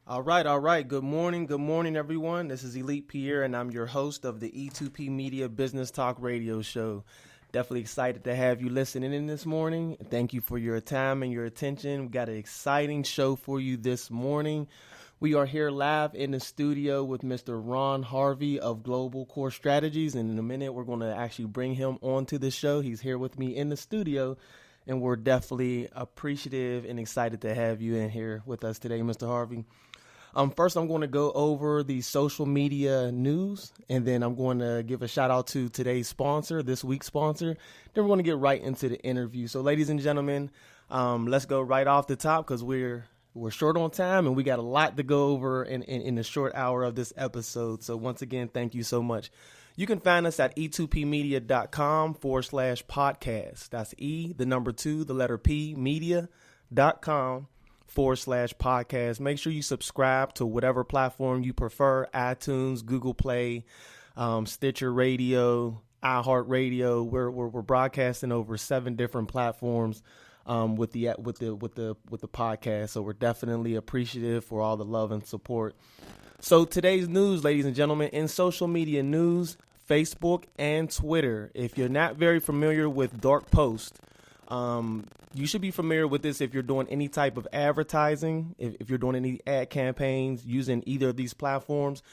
All right. Good morning, everyone. This is Elite Pierre, and I'm your host of the E2P Media Business Talk Radio Show. Definitely excited to have you listening in this morning. Thank you for your time and your attention. We got an exciting show for you this morning. We are here live in the studio with Mr. Ron Harvey of Global Core Strategies, and in a minute, we're going to actually bring him onto the show. He's here with me in the studio, and we're definitely appreciative and excited to have you in here with us today, Mr. Harvey. First, I'm going to go over the social media news, and then I'm going to give a shout out to today's sponsor, this week's sponsor. Then we're going to get right into the interview. So, ladies and gentlemen, let's go right off the top because we're short on time and we got a lot to go over in the short hour of this episode. So, once again, thank you so much. You can find us at e2pmedia.com/podcast. That's the number 2, the letter P, media.com/podcast. Make sure you subscribe to whatever platform you prefer: iTunes, Google Play, Stitcher Radio, iHeartRadio. We're broadcasting over 7 different platforms with the podcast. So we're definitely appreciative for all the love and support. So today's news, ladies and gentlemen, in social media news, Facebook and Twitter. If you're not very familiar with Dark Post, you should be familiar with this if you're doing any type of advertising, if you're doing any ad campaigns using either of these platforms.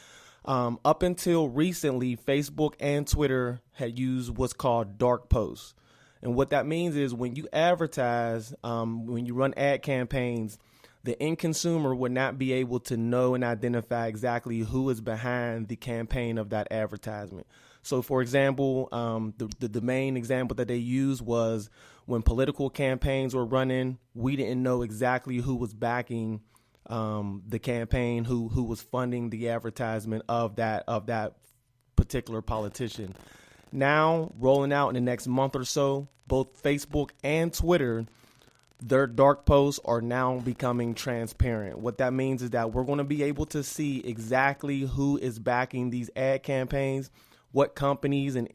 Up until recently, Facebook and Twitter had used what's called dark posts. And what that means is when you advertise, when you run ad campaigns, the end consumer would not be able to know and identify exactly who is behind the campaign of that advertisement. So, for example, the main example that they used was when political campaigns were running, we didn't know exactly who was backing the campaign, who was funding the advertisement of that particular politician. Now, rolling out in the next month or so, both Facebook and Twitter, their dark posts are now becoming transparent. What that means is that we're going to be able to see exactly who is backing these ad campaigns, what companies and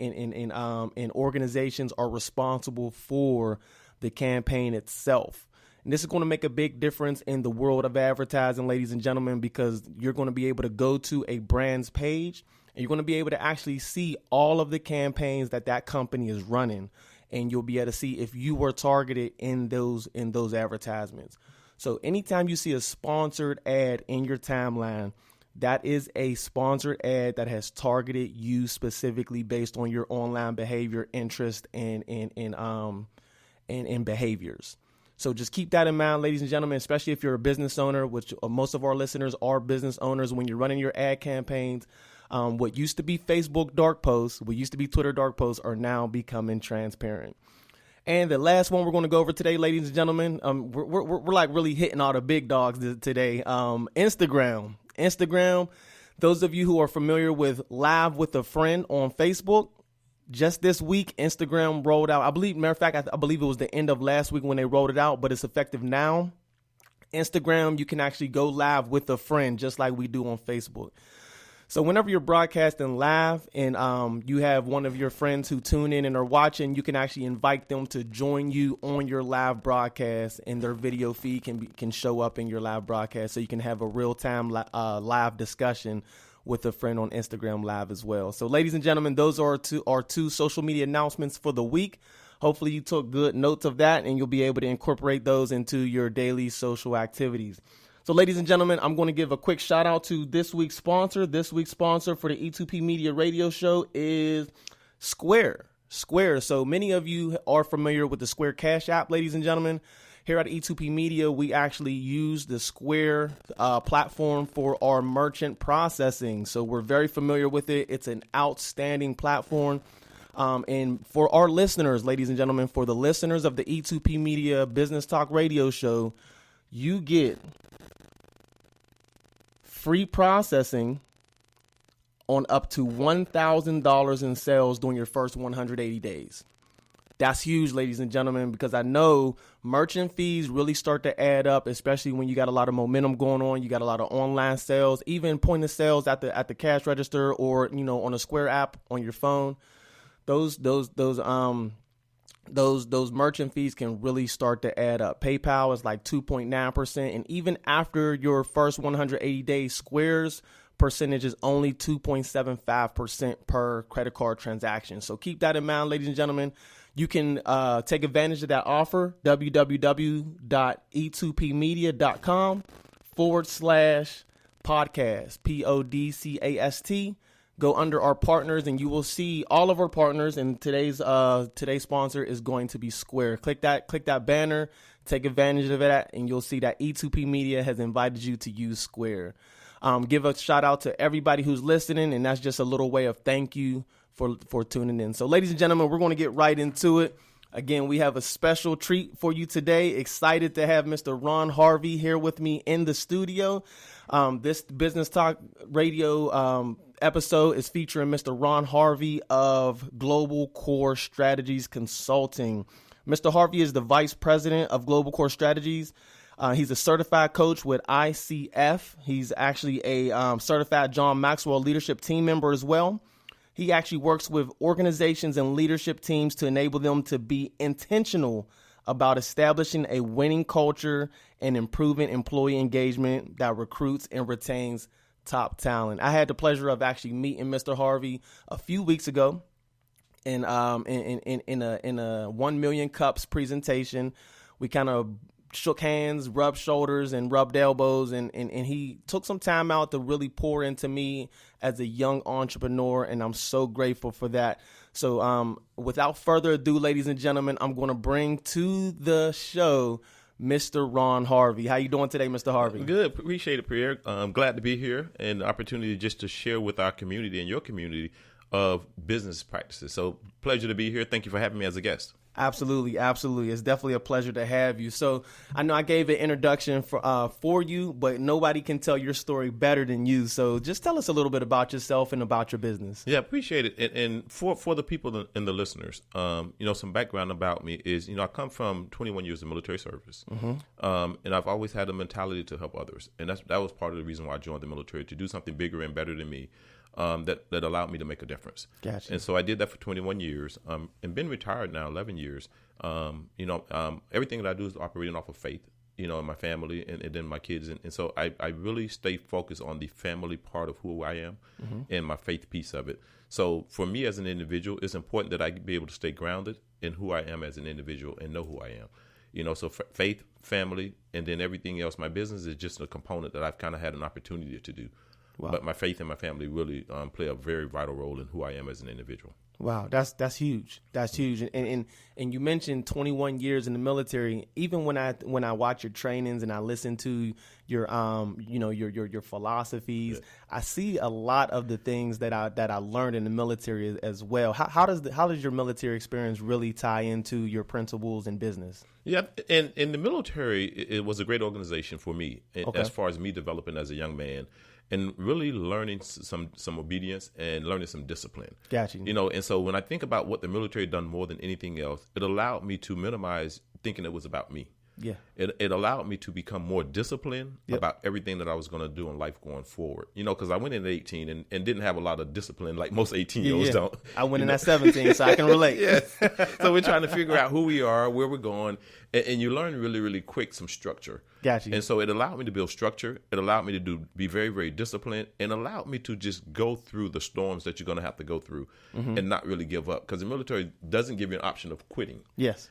organizations are responsible for the campaign itself. And this is going to make a big difference in the world of advertising, ladies and gentlemen, because you're going to be able to go to a brand's page and you're going to be able to actually see all of the campaigns that company is running. And you'll be able to see if you were targeted in those advertisements. So anytime you see a sponsored ad in your timeline, that is a sponsored ad that has targeted you specifically based on your online behavior, interest, and behaviors. So just keep that in mind, ladies and gentlemen, especially if you're a business owner, which most of our listeners are business owners. When you're running your ad campaigns, what used to be Facebook dark posts, what used to be Twitter dark posts are now becoming transparent. And the last one we're going to go over today, ladies and gentlemen, we're like really hitting all the big dogs today. Instagram. Those of you who are familiar with Live with a Friend on Facebook, just this week, Instagram rolled out, I believe it was the end of last week when they rolled it out, but it's effective now. Instagram, you can actually go live with a friend just like we do on Facebook. So whenever you're broadcasting live and you have one of your friends who tune in and are watching, you can actually invite them to join you on your live broadcast, and their video feed can show up in your live broadcast, so you can have a real-time live discussion with a friend on Instagram Live as well. So ladies and gentlemen, those are our two social media announcements for the week. Hopefully you took good notes of that and you'll be able to incorporate those into your daily social activities. So, ladies and gentlemen, I'm going to give a quick shout out to this week's sponsor. This week's sponsor for the E2P Media Radio Show is Square. So many of you are familiar with the Square Cash App, ladies and gentlemen. Here at E2P Media, we actually use the Square platform for our merchant processing. So we're very familiar with it. It's an outstanding platform. And for our listeners, ladies and gentlemen, for the listeners of the E2P Media Business Talk Radio Show, you get free processing on up to $1,000 in sales during your first 180 days. That's huge, ladies and gentlemen, because I know merchant fees really start to add up, especially when you got a lot of momentum going on. You got a lot of online sales, even point of sales at the cash register, or on a Square app on your phone. Those those merchant fees can really start to add up. PayPal is like 2.9%. And even after your first 180 days, Square's percentage is only 2.75% per credit card transaction. So keep that in mind, ladies and gentlemen. You can take advantage of that offer, www.e2pmedia.com/podcast, podcast. Go under our partners and you will see all of our partners. And today's sponsor is going to be Square. Click that banner, take advantage of that, and you'll see that E2P Media has invited you to use Square. Give a shout out to everybody who's listening, and that's just a little way of thank you for tuning in. So, ladies and gentlemen, we're going to get right into it. Again, we have a special treat for you today. Excited to have Mr. Ron Harvey here with me in the studio. This Business Talk Radio episode is featuring Mr. Ron Harvey of Global Core Strategies Consulting. Mr. Harvey is the Vice President of Global Core Strategies. He's a certified coach with ICF. He's actually a certified John Maxwell leadership team member as well. He actually works with organizations and leadership teams to enable them to be intentional about establishing a winning culture and improving employee engagement that recruits and retains top talent. I had the pleasure of actually meeting Mr. Harvey a few weeks ago in a 1 Million Cups presentation. We kind of shook hands, rubbed shoulders, and rubbed elbows, and he took some time out to really pour into me as a young entrepreneur, and I'm so grateful for that. So without further ado, ladies and gentlemen, I'm going to bring to the show Mr. Ron Harvey. How you doing today, Mr. Harvey? Good. Appreciate it, Pierre. I'm glad to be here and the opportunity just to share with our community and your community of business practices. So pleasure to be here. Thank you for having me as a guest. Absolutely. Absolutely. It's definitely a pleasure to have you. So I know I gave an introduction for you, but nobody can tell your story better than you. So just tell us a little bit about yourself and about your business. Yeah, appreciate it. And for the people and the listeners, some background about me is, I come from 21 years of military service. Mm-hmm. And I've always had a mentality to help others. And that was part of the reason why I joined the military, to do something bigger and better than me. That allowed me to make a difference. Gotcha. And so I did that for 21 years and been retired now 11 years. Everything that I do is operating off of faith, in my family and then my kids. And so I really stay focused on the family part of who I am mm-hmm. and my faith piece of it. So for me as an individual, it's important that I be able to stay grounded in who I am as an individual and know who I am. So faith, family, and then everything else. My business is just a component that I've kind of had an opportunity to do. Wow. But my faith and my family really play a very vital role in who I am as an individual. Wow, that's huge. That's huge. And you mentioned 21 years in the military. Even when I watch your trainings and I listen to your your philosophies, yeah. I see a lot of the things that I learned in the military as well. How does your military experience really tie into your principles in business? Yeah, and in the military, it was a great organization for me okay. as far as me developing as a young man. And really learning some obedience and learning some discipline. Gotcha. And so when I think about what the military done more than anything else, it allowed me to minimize thinking it was about me. Yeah. It allowed me to become more disciplined yep. about everything that I was going to do in life going forward. Because I went in at 18 and didn't have a lot of discipline like most 18-year-olds don't. I went in at 17, so I can relate. Yes. So we're trying to figure out who we are, where we're going, and you learn really, really quick some structure. Gotcha. And so it allowed me to build structure. It allowed me to be very, very disciplined, and allowed me to just go through the storms that you're going to have to go through mm-hmm. and not really give up. Because the military doesn't give you an option of quitting. Yes.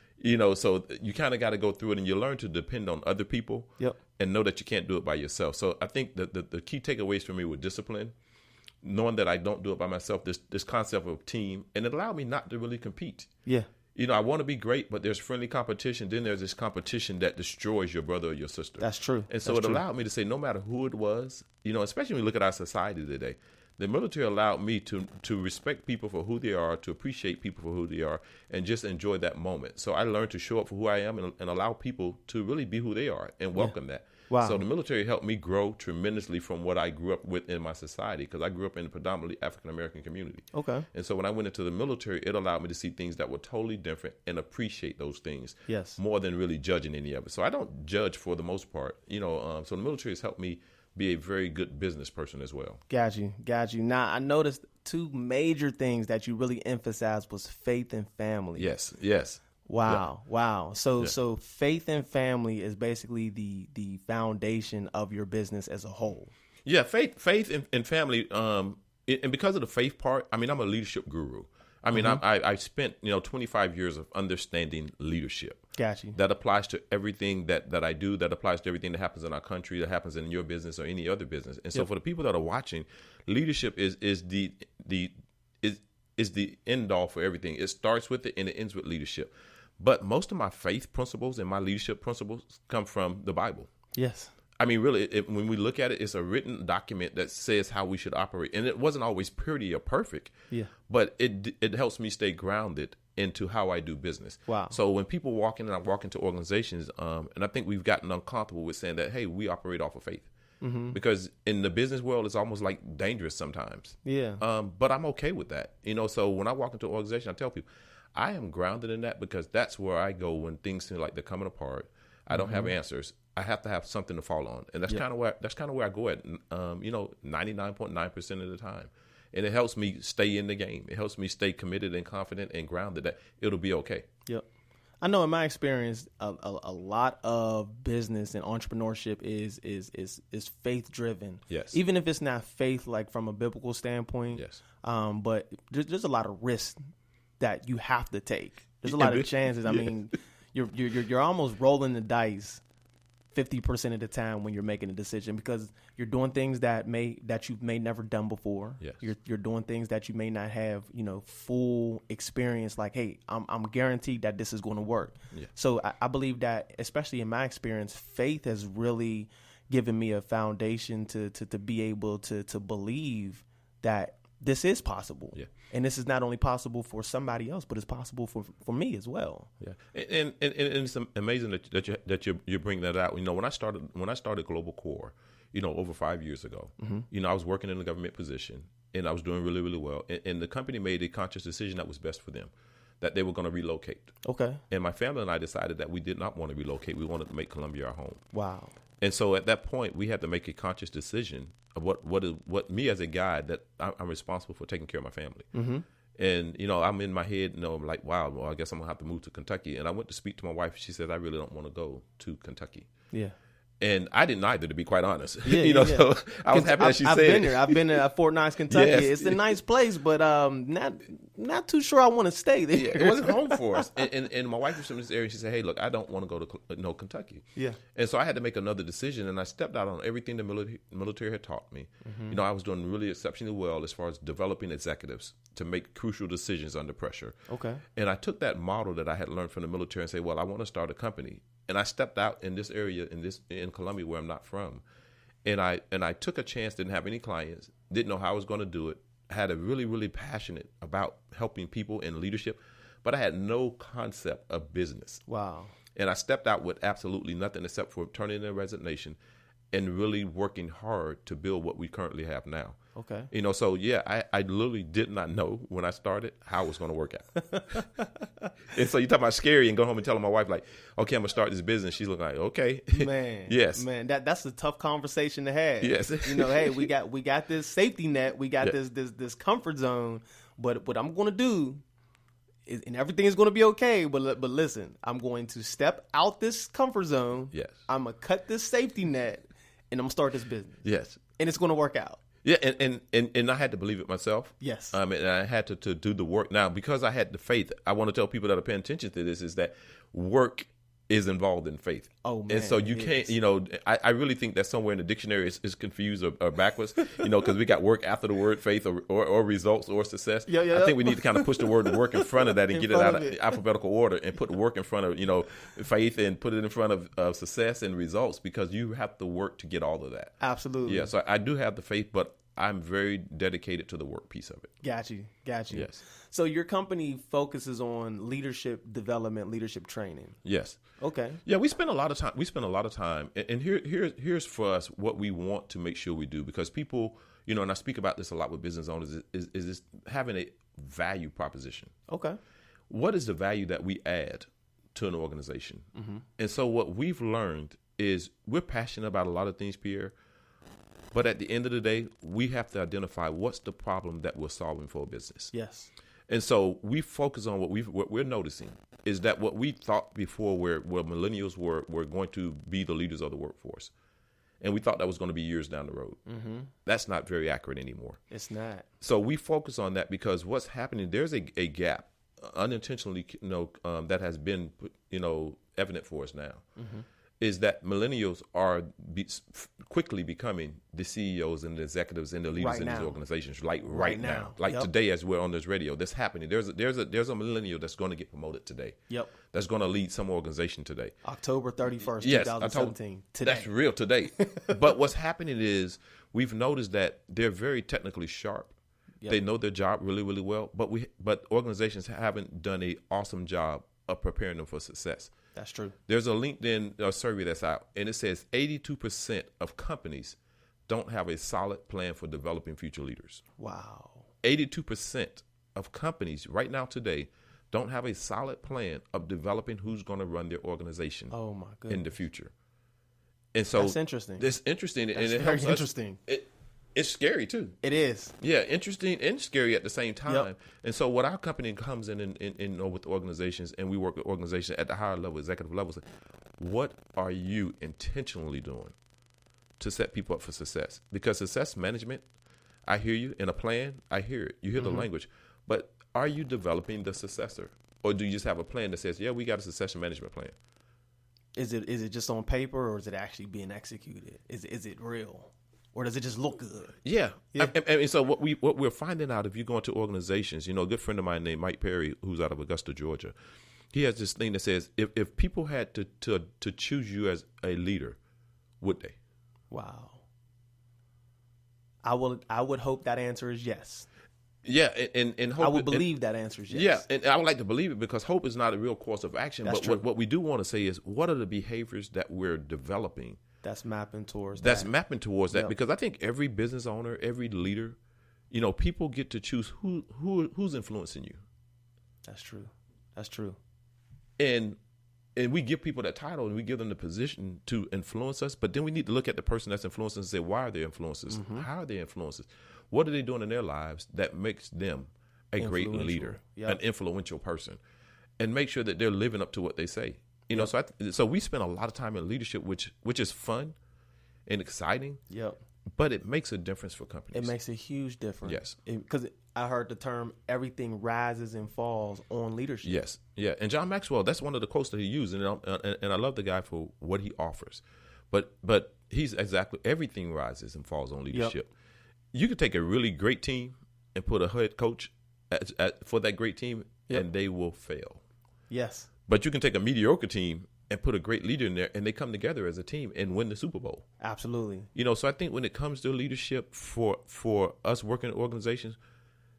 So you kind of got to go through it, and you learn to depend on other people yep. and know that you can't do it by yourself. So I think that the key takeaways for me were discipline, knowing that I don't do it by myself, this concept of team, and it allowed me not to really compete. Yeah. I want to be great, but there's friendly competition. Then there's this competition that destroys your brother or your sister. That's true. And so it allowed me to say, no matter who it was, especially when you look at our society today, the military allowed me to respect people for who they are, to appreciate people for who they are, and just enjoy that moment. So I learned to show up for who I am and allow people to really be who they are and welcome that. Wow. So the military helped me grow tremendously from what I grew up with in my society, because I grew up in a predominantly African-American community. Okay. And so when I went into the military, it allowed me to see things that were totally different and appreciate those things yes. more than really judging any of it. So I don't judge for the most part, so the military has helped me be a very good business person as well. Got you. Now, I noticed two major things that you really emphasized was faith and family. Yes. Wow. Wow. So Yeah. so faith and family is basically the foundation of your business as a whole. Yeah, faith, and family. And because of the faith part, I mean, I'm a leadership guru. I mean, I spent 25 years of understanding leadership. Got you. That applies to everything that I do. That applies to everything that happens in our country. That happens in your business or any other business. And so, for the people that are watching, leadership is the end all for everything. It starts with it and it ends with leadership. But most of my faith principles and my leadership principles come from the Bible. Yes. I mean, really, when we look at it, it's a written document that says how we should operate. And it wasn't always pretty or perfect, but it helps me stay grounded into how I do business. Wow. So when people walk in and I walk into organizations, and I think we've gotten uncomfortable with saying that, hey, we operate off of faith. Because in the business world, it's almost like dangerous sometimes. Yeah. But I'm okay with that. So when I walk into an organization, I tell people, I am grounded in that because that's where I go when things seem like they're coming apart. I don't have answers. I have to have something to fall on, and that's kind of where I go at. 99.9% of the time, and it helps me stay in the game. It helps me stay committed and confident and grounded that it'll be okay. Yep. I know in my experience, a lot of business and entrepreneurship is faith driven. Yes. Even if it's not faith like from a biblical standpoint. Yes. But there's a lot of risk that you have to take. There's a lot of chances. I mean, you're almost rolling the dice 50% of the time when you're making a decision because you're doing things that you may never done before. Yes. You're doing things that you may not have, full experience. Like, hey, I'm guaranteed that this is going to work. Yeah. So I believe that, especially in my experience, faith has really given me a foundation to be able to believe that this is possible. Yeah. And this is not only possible for somebody else, but it's possible for me as well. Yeah, and it's amazing that you bring that out. When I started Global Core, over 5 years ago, I was working in a government position and I was doing really, really well. And the company made a conscious decision that was best for them, that they were going to relocate. Okay. And my family and I decided that we did not want to relocate. We wanted to make Columbia our home. Wow. And so at that point, we had to make a conscious decision of what me as a guy that I'm responsible for taking care of my family. Mm-hmm. And, I'm in my head, I'm like, wow, well, I guess I'm going to have to move to Kentucky. And I went to speak to my wife. She said, I really don't want to go to Kentucky. Yeah. And I didn't either, to be quite honest. Yeah, So I was happy that she I've said been there. I've been at Fort Knox, Kentucky. Yes. It's a nice place, but not too sure I want to stay there. Yeah, it wasn't home for us. And my wife was from this area. She said, hey, look, I don't want to go to Kentucky. Yeah. And so I had to make another decision, and I stepped out on everything the military had taught me. Mm-hmm. I was doing really exceptionally well as far as developing executives to make crucial decisions under pressure. Okay. And I took that model that I had learned from the military and said, well, I want to start a company. And I stepped out in this area, in Columbia, where I'm not from, and I took a chance. Didn't have any clients. Didn't know how I was going to do it. Had a really, really passionate about helping people in leadership, but I had no concept of business. Wow. And I stepped out with absolutely nothing except for turning in a resignation and really working hard to build what we currently have now. Okay. So yeah, I literally did not know when I started how it was going to work out. And so you talk about scary and go home and telling my wife, like, okay, I'm going to start this business. She's looking like, okay. Man. Yes. Man, that's a tough conversation to have. Yes. Hey, we got this safety net. We got this comfort zone. But what I'm going to do is, and everything is going to be okay. But listen, I'm going to step out this comfort zone. Yes. I'm going to cut this safety net and I'm going to start this business. Yes. And it's going to work out. Yeah, and I had to believe it myself. Yes. And I had to do the work. Now, because I had the faith, I want to tell people that are paying attention to this is that work is involved in faith. Oh, man. And so you can't, I really think that somewhere in the dictionary is confused or backwards, because we got work after the word faith or results or success. Yeah. I think we need to kind of push the word work in front of that and get it out of alphabetical order and put work in front of, faith and put it in front of success and results, because you have to work to get all of that. Absolutely. Yeah. So I do have the faith, but I'm very dedicated to the work piece of it. Got you. Yes. So your company focuses on leadership development, leadership training. Yes. Okay. Yeah, we spend a lot of time. And here's for us what we want to make sure we do, because people, and I speak about this a lot with business owners, is this having a value proposition. Okay. What is the value that we add to an organization? Mm-hmm. And so what we've learned is we're passionate about a lot of things, Pierre. But at the end of the day, we have to identify what's the problem that we're solving for a business. Yes. And so we focus on what we're noticing is that what we thought before where millennials were going to be the leaders of the workforce. And we thought that was going to be years down the road. Mm-hmm. That's not very accurate anymore. It's not. So we focus on that because what's happening, there's a gap unintentionally, that has been, evident for us now, is that millennials are quickly becoming the CEOs and the executives and the leaders in these organizations, like right now. Like today, as we're on this radio, that's happening. There's a millennial that's going to get promoted today. Yep. That's going to lead some organization today. October 31st, yes, 2017. Today. That's real today. But what's happening is we've noticed that they're very technically sharp. Yep. They know their job really, really well, but organizations haven't done an awesome job of preparing them for success. That's true. There's a LinkedIn survey that's out, and it says 82% of companies don't have a solid plan for developing future leaders. Wow. 82% of companies right now today don't have a solid plan of developing who's going to run their organization in the future. And so that's interesting. It's interesting. That's and it very helps interesting. It's scary too. It is. Yeah, interesting and scary at the same time. Yep. And so what our company comes in with organizations, and we work with organizations at the higher level, executive levels. What are you intentionally doing to set people up for success? Because success management, I hear you, in a plan, I hear it. You hear the language. But are you developing the successor? Or do you just have a plan that says, yeah, we got a succession management plan? Is it just on paper, or is it actually being executed? Is it real? Or does it just look good? Yeah. And so what we're finding out, if you go into organizations, a good friend of mine named Mike Perry, who's out of Augusta, Georgia, he has this thing that says, if people had to choose you as a leader, would they? Wow. I would hope that answer is yes. Yeah, and hope I would believe that answer is yes. Yeah, and I would like to believe it because hope is not a real course of action. That's but true. What we do want to say is, what are the behaviors that we're developing? That's mapping towards that. Yep. Because I think every business owner, every leader, people get to choose who's influencing you. That's true. And we give people that title and we give them the position to influence us, but then we need to look at the person that's influencing and say, why are they influencers? How are they influencers? What are they doing in their lives that makes them a great leader, an influential person, and make sure that they're living up to what they say. So we spend a lot of time in leadership, which is fun and exciting. Yep. But it makes a difference for companies. It makes a huge difference. Yes. Because I heard the term, everything rises and falls on leadership. Yes. Yeah. And John Maxwell, that's one of the quotes that he used. And I love the guy for what he offers. But he's exactly, everything rises and falls on leadership. Yep. You could take a really great team and put a head coach for that great team, and they will fail. Yes. But you can take a mediocre team and put a great leader in there, and they come together as a team and win the Super Bowl. Absolutely. So I think when it comes to leadership for us working in organizations,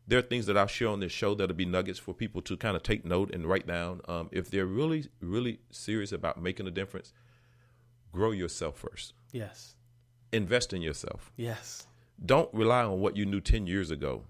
there are things that I'll share on this show that'll be nuggets for people to kind of take note and write down. If they're really, really serious about making a difference, grow yourself first. Yes. Invest in yourself. Yes. Don't rely on what you knew 10 years ago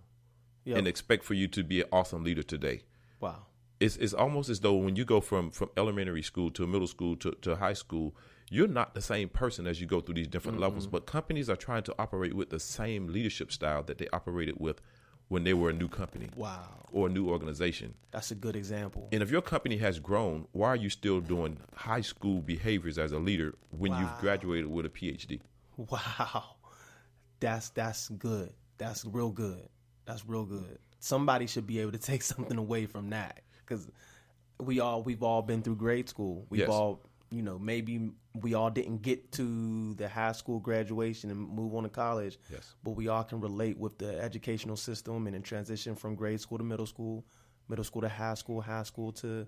and expect for you to be an awesome leader today. Wow. It's almost as though when you go from elementary school to middle school to high school, you're not the same person as you go through these different levels. But companies are trying to operate with the same leadership style that they operated with when they were a new company. Wow. Or a new organization. That's a good example. And if your company has grown, why are you still doing high school behaviors as a leader when you've graduated with a PhD? Wow. That's good. That's real good. That's real good. Somebody should be able to take something away from that. Because we've all been through grade school. We've all, maybe we all didn't get to the high school graduation and move on to college. Yes. But we all can relate with the educational system and in transition from grade school to middle school to high school to,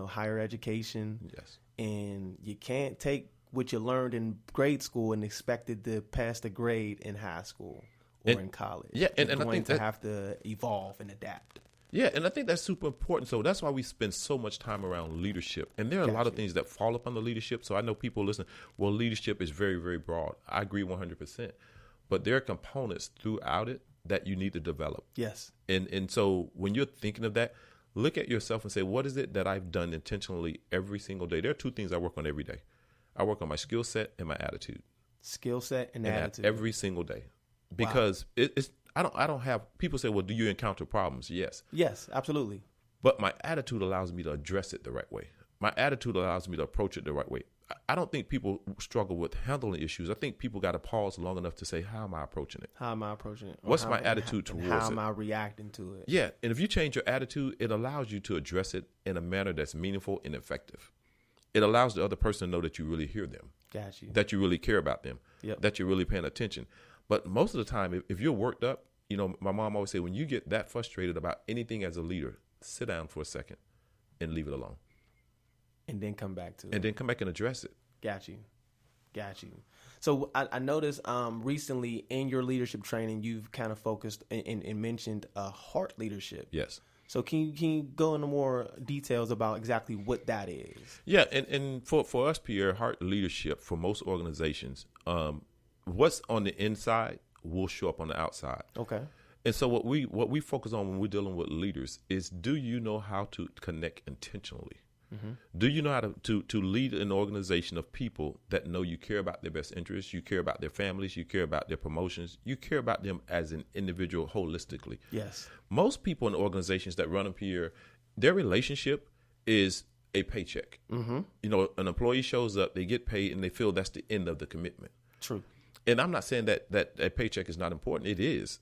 higher education. Yes. And you can't take what you learned in grade school and expect it to pass the grade in high school or in college. Yeah, and I think that have to evolve and adapt. Yeah, and I think that's super important. So that's why we spend so much time around leadership. And there are a lot of things that fall up under leadership. So I know people listen, well, leadership is very, very broad. I agree 100%. But there are components throughout it that you need to develop. Yes. And so when you're thinking of that, look at yourself and say, what is it that I've done intentionally every single day? There are two things I work on every day. I work on my skill set and my attitude. Skill set and attitude. Every single day. Because it's I don't have people say, well, do you encounter problems? Yes. Yes, absolutely. but my attitude allows me to address it the right way. My attitude allows me to approach it the right way. I don't think people struggle with handling issues. I think people got to pause long enough to say, how am I approaching it? How am I approaching it? What's my attitude towards it? How am I reacting to it? Yeah. And if you change your attitude, it allows you to address it in a manner that's meaningful and effective. It allows the other person to know that you really hear them. Got you. That you really care about them. Yep. That you're really paying attention. But most of the time, if you're worked up, you know, my mom always said, when you get that frustrated about anything as a leader, sit down for a second and leave it alone. And then come back to it. And then come back and address it. Got you. So I noticed recently in your leadership training, you've kind of focused and mentioned heart leadership. Yes. So can you go into more details about exactly what that is? Yeah, and for us, Pierre, heart leadership for most organizations, what's on the inside will show up on the outside. Okay. And so what we focus on when we're dealing with leaders is, do you know how to connect intentionally? Mm-hmm. Do you know how to lead an organization of people that know you care about their best interests, you care about their families, you care about their promotions, you care about them as an individual holistically? Yes. Most people in organizations that run up here, their relationship is a paycheck. Mm-hmm. You know, an employee shows up, they get paid, and they feel that's the end of the commitment. True. And I'm not saying that a paycheck is not important. It is.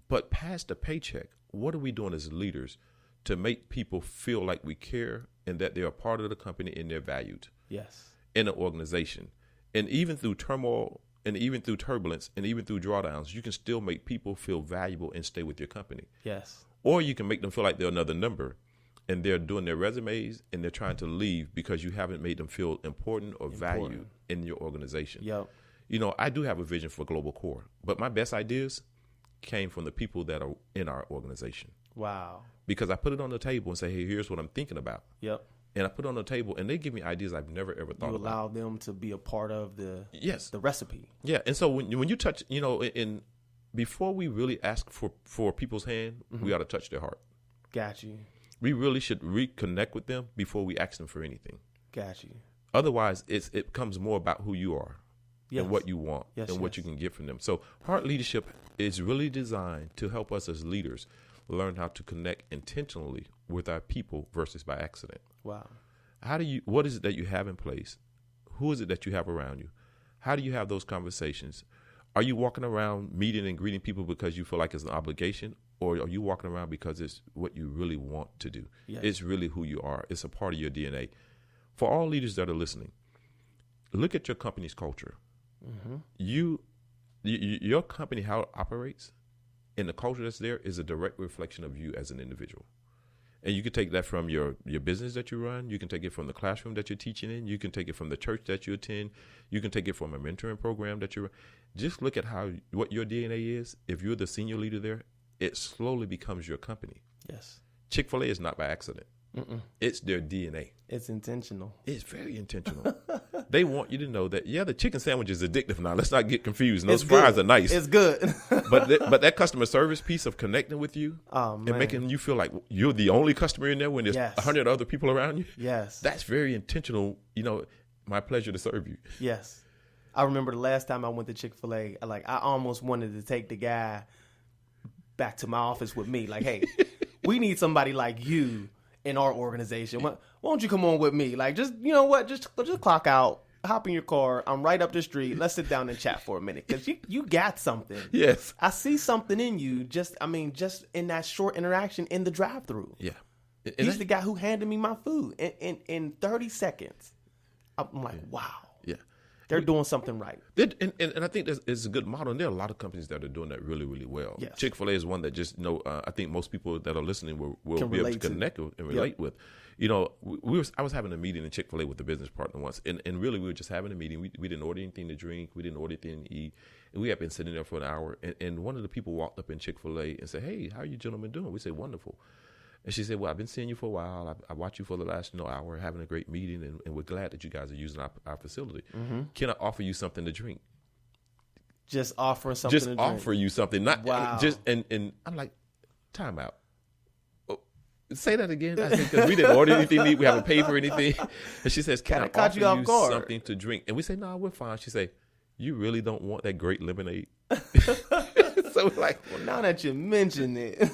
But past the paycheck, what are we doing as leaders to make people feel like we care and that they're a part of the company and they're valued? Yes. In an organization. And even through turmoil and even through turbulence and even through drawdowns, you can still make people feel valuable and stay with your company. Yes. Or you can make them feel like they're another number and they're doing their resumes and they're trying to leave because you haven't made them feel important or valued in your organization. Yep. You know, I do have a vision for Global Core, but my best ideas came from the people that are in our organization. Wow. Because I put it on the table and say, hey, here's what I'm thinking about. Yep. And I put it on the table and they give me ideas I've never, ever thought You about. allow them to be a part of the recipe. Yeah. And so when you touch, you know, before we really ask for people's hand, we ought to touch their heart. Got you. We really should reconnect with them before we ask them for anything. Got you. Otherwise, it becomes more about who you are. Yes. And what you want and what you can get from them. So heart leadership is really designed to help us as leaders learn how to connect intentionally with our people versus by accident. Wow. What is it that you have in place? Who is it that you have around you? How do you have those conversations? Are you walking around meeting and greeting people because you feel like it's an obligation, or are you walking around because it's what you really want to do? Yes. It's really who you are. It's a part of your DNA. For all leaders that are listening, look at your company's culture. Mm-hmm. Your company, how it operates, and the culture that's there is a direct reflection of you as an individual. And you can take that from your business that you run. You can take it from the classroom that you're teaching in. You can take it from the church that you attend. You can take it from a mentoring program that you run. Just look at what your DNA is. If you're the senior leader there, it slowly becomes your company. Yes. Chick-fil-A is not by accident. Mm-mm. It's their DNA. It's intentional. It's very intentional. They want you to know that, the chicken sandwich is addictive now. Let's not get confused. Those fries are nice. It's good. but that customer service piece of connecting with you and making you feel like you're the only customer in there when there's 100 other people around you. Yes. That's very intentional. You know, my pleasure to serve you. Yes. I remember the last time I went to Chick-fil-A, I almost wanted to take the guy back to my office with me. Like, hey, we need somebody like you in our organization. Why don't you come on with me? Like, just, you know what? Just clock out, hop in your car. I'm right up the street. Let's sit down and chat for a minute. Because you got something. Yes. I see something in you just in that short interaction in the drive-thru. Yeah. He's the guy who handed me my food in 30 seconds. I'm like, wow. Yeah. They're doing something right. And I think it's a good model. And there are a lot of companies that are doing that really, really well. Yes. Chick-fil-A is one that just, I think most people that are listening will be able to connect and relate with. You know, I was having a meeting in Chick-fil-A with a business partner once. And really, we were just having a meeting. We didn't order anything to drink. We didn't order anything to eat. And we had been sitting there for an hour. And one of the people walked up in Chick-fil-A and said, hey, how are you gentlemen doing? We said, wonderful. And she said, well, I've been seeing you for a while. I watched you for the last hour, having a great meeting, and we're glad that you guys are using our facility. Mm-hmm. Can I offer you something to drink? Just offering something to drink. Just offer you something. Not wow. Just and I'm like, time out. Oh, say that again. I said, because we didn't order anything to eat. We haven't paid for anything. And she says, can I offer you something to drink? And we say, no, we're fine. She say, you really don't want that great lemonade? So we're like, Well, now that you mention it.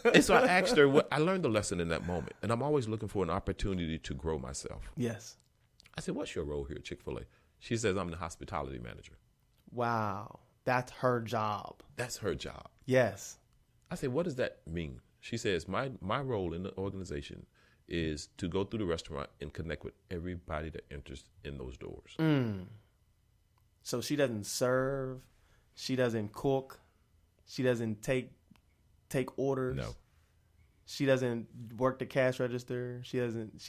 and so I asked her, I learned the lesson in that moment. And I'm always looking for an opportunity to grow myself. Yes. I said, what's your role here at Chick-fil-A? She says, I'm the hospitality manager. Wow. That's her job. That's her job. Yes. I said, what does that mean? She says, my role in the organization is to go through the restaurant and connect with everybody that enters in those doors. So she doesn't serve. She doesn't cook. She doesn't take orders. No. She doesn't work the cash register. She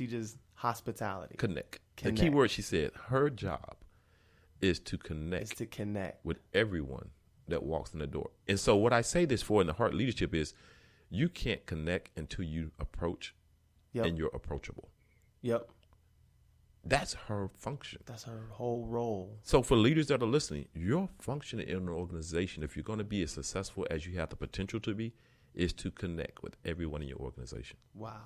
just hospitality. Connect. Connect. The key word she said, her job is to connect. Is to connect. With everyone that walks in the door. And so what I say this for in the heart leadership is you can't connect until you approach and you're approachable. Yep. That's her function. That's her whole role. So for leaders that are listening, your function in an organization, if you're going to be as successful as you have the potential to be, is to connect with everyone in your organization. Wow.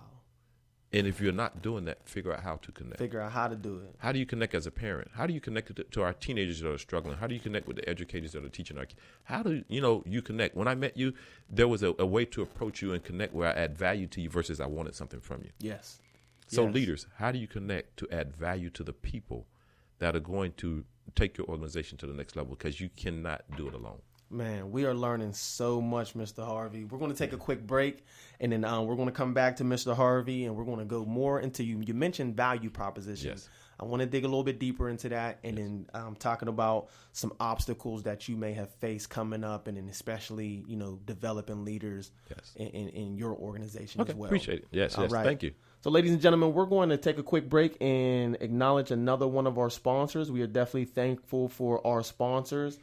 And if you're not doing that, figure out how to connect. Figure out how to do it. How do you connect as a parent? How do you connect to our teenagers that are struggling? How do you connect with the educators that are teaching our kids? How do you connect? When I met you, there was a way to approach you and connect where I add value to you versus I wanted something from you. Yes. So leaders, how do you connect to add value to the people that are going to take your organization to the next level? Because you cannot do it alone. Man, we are learning so much, Mr. Harvey. We're going to take a quick break, and then we're going to come back to Mr. Harvey, and we're going to go more into you. You mentioned value propositions. Yes. I want to dig a little bit deeper into that, and then talking about some obstacles that you may have faced coming up, and then especially, developing leaders in your organization as well. Appreciate it. Yes, All right. Thank you. So, ladies and gentlemen, we're going to take a quick break and acknowledge another one of our sponsors. We are definitely thankful for our sponsors.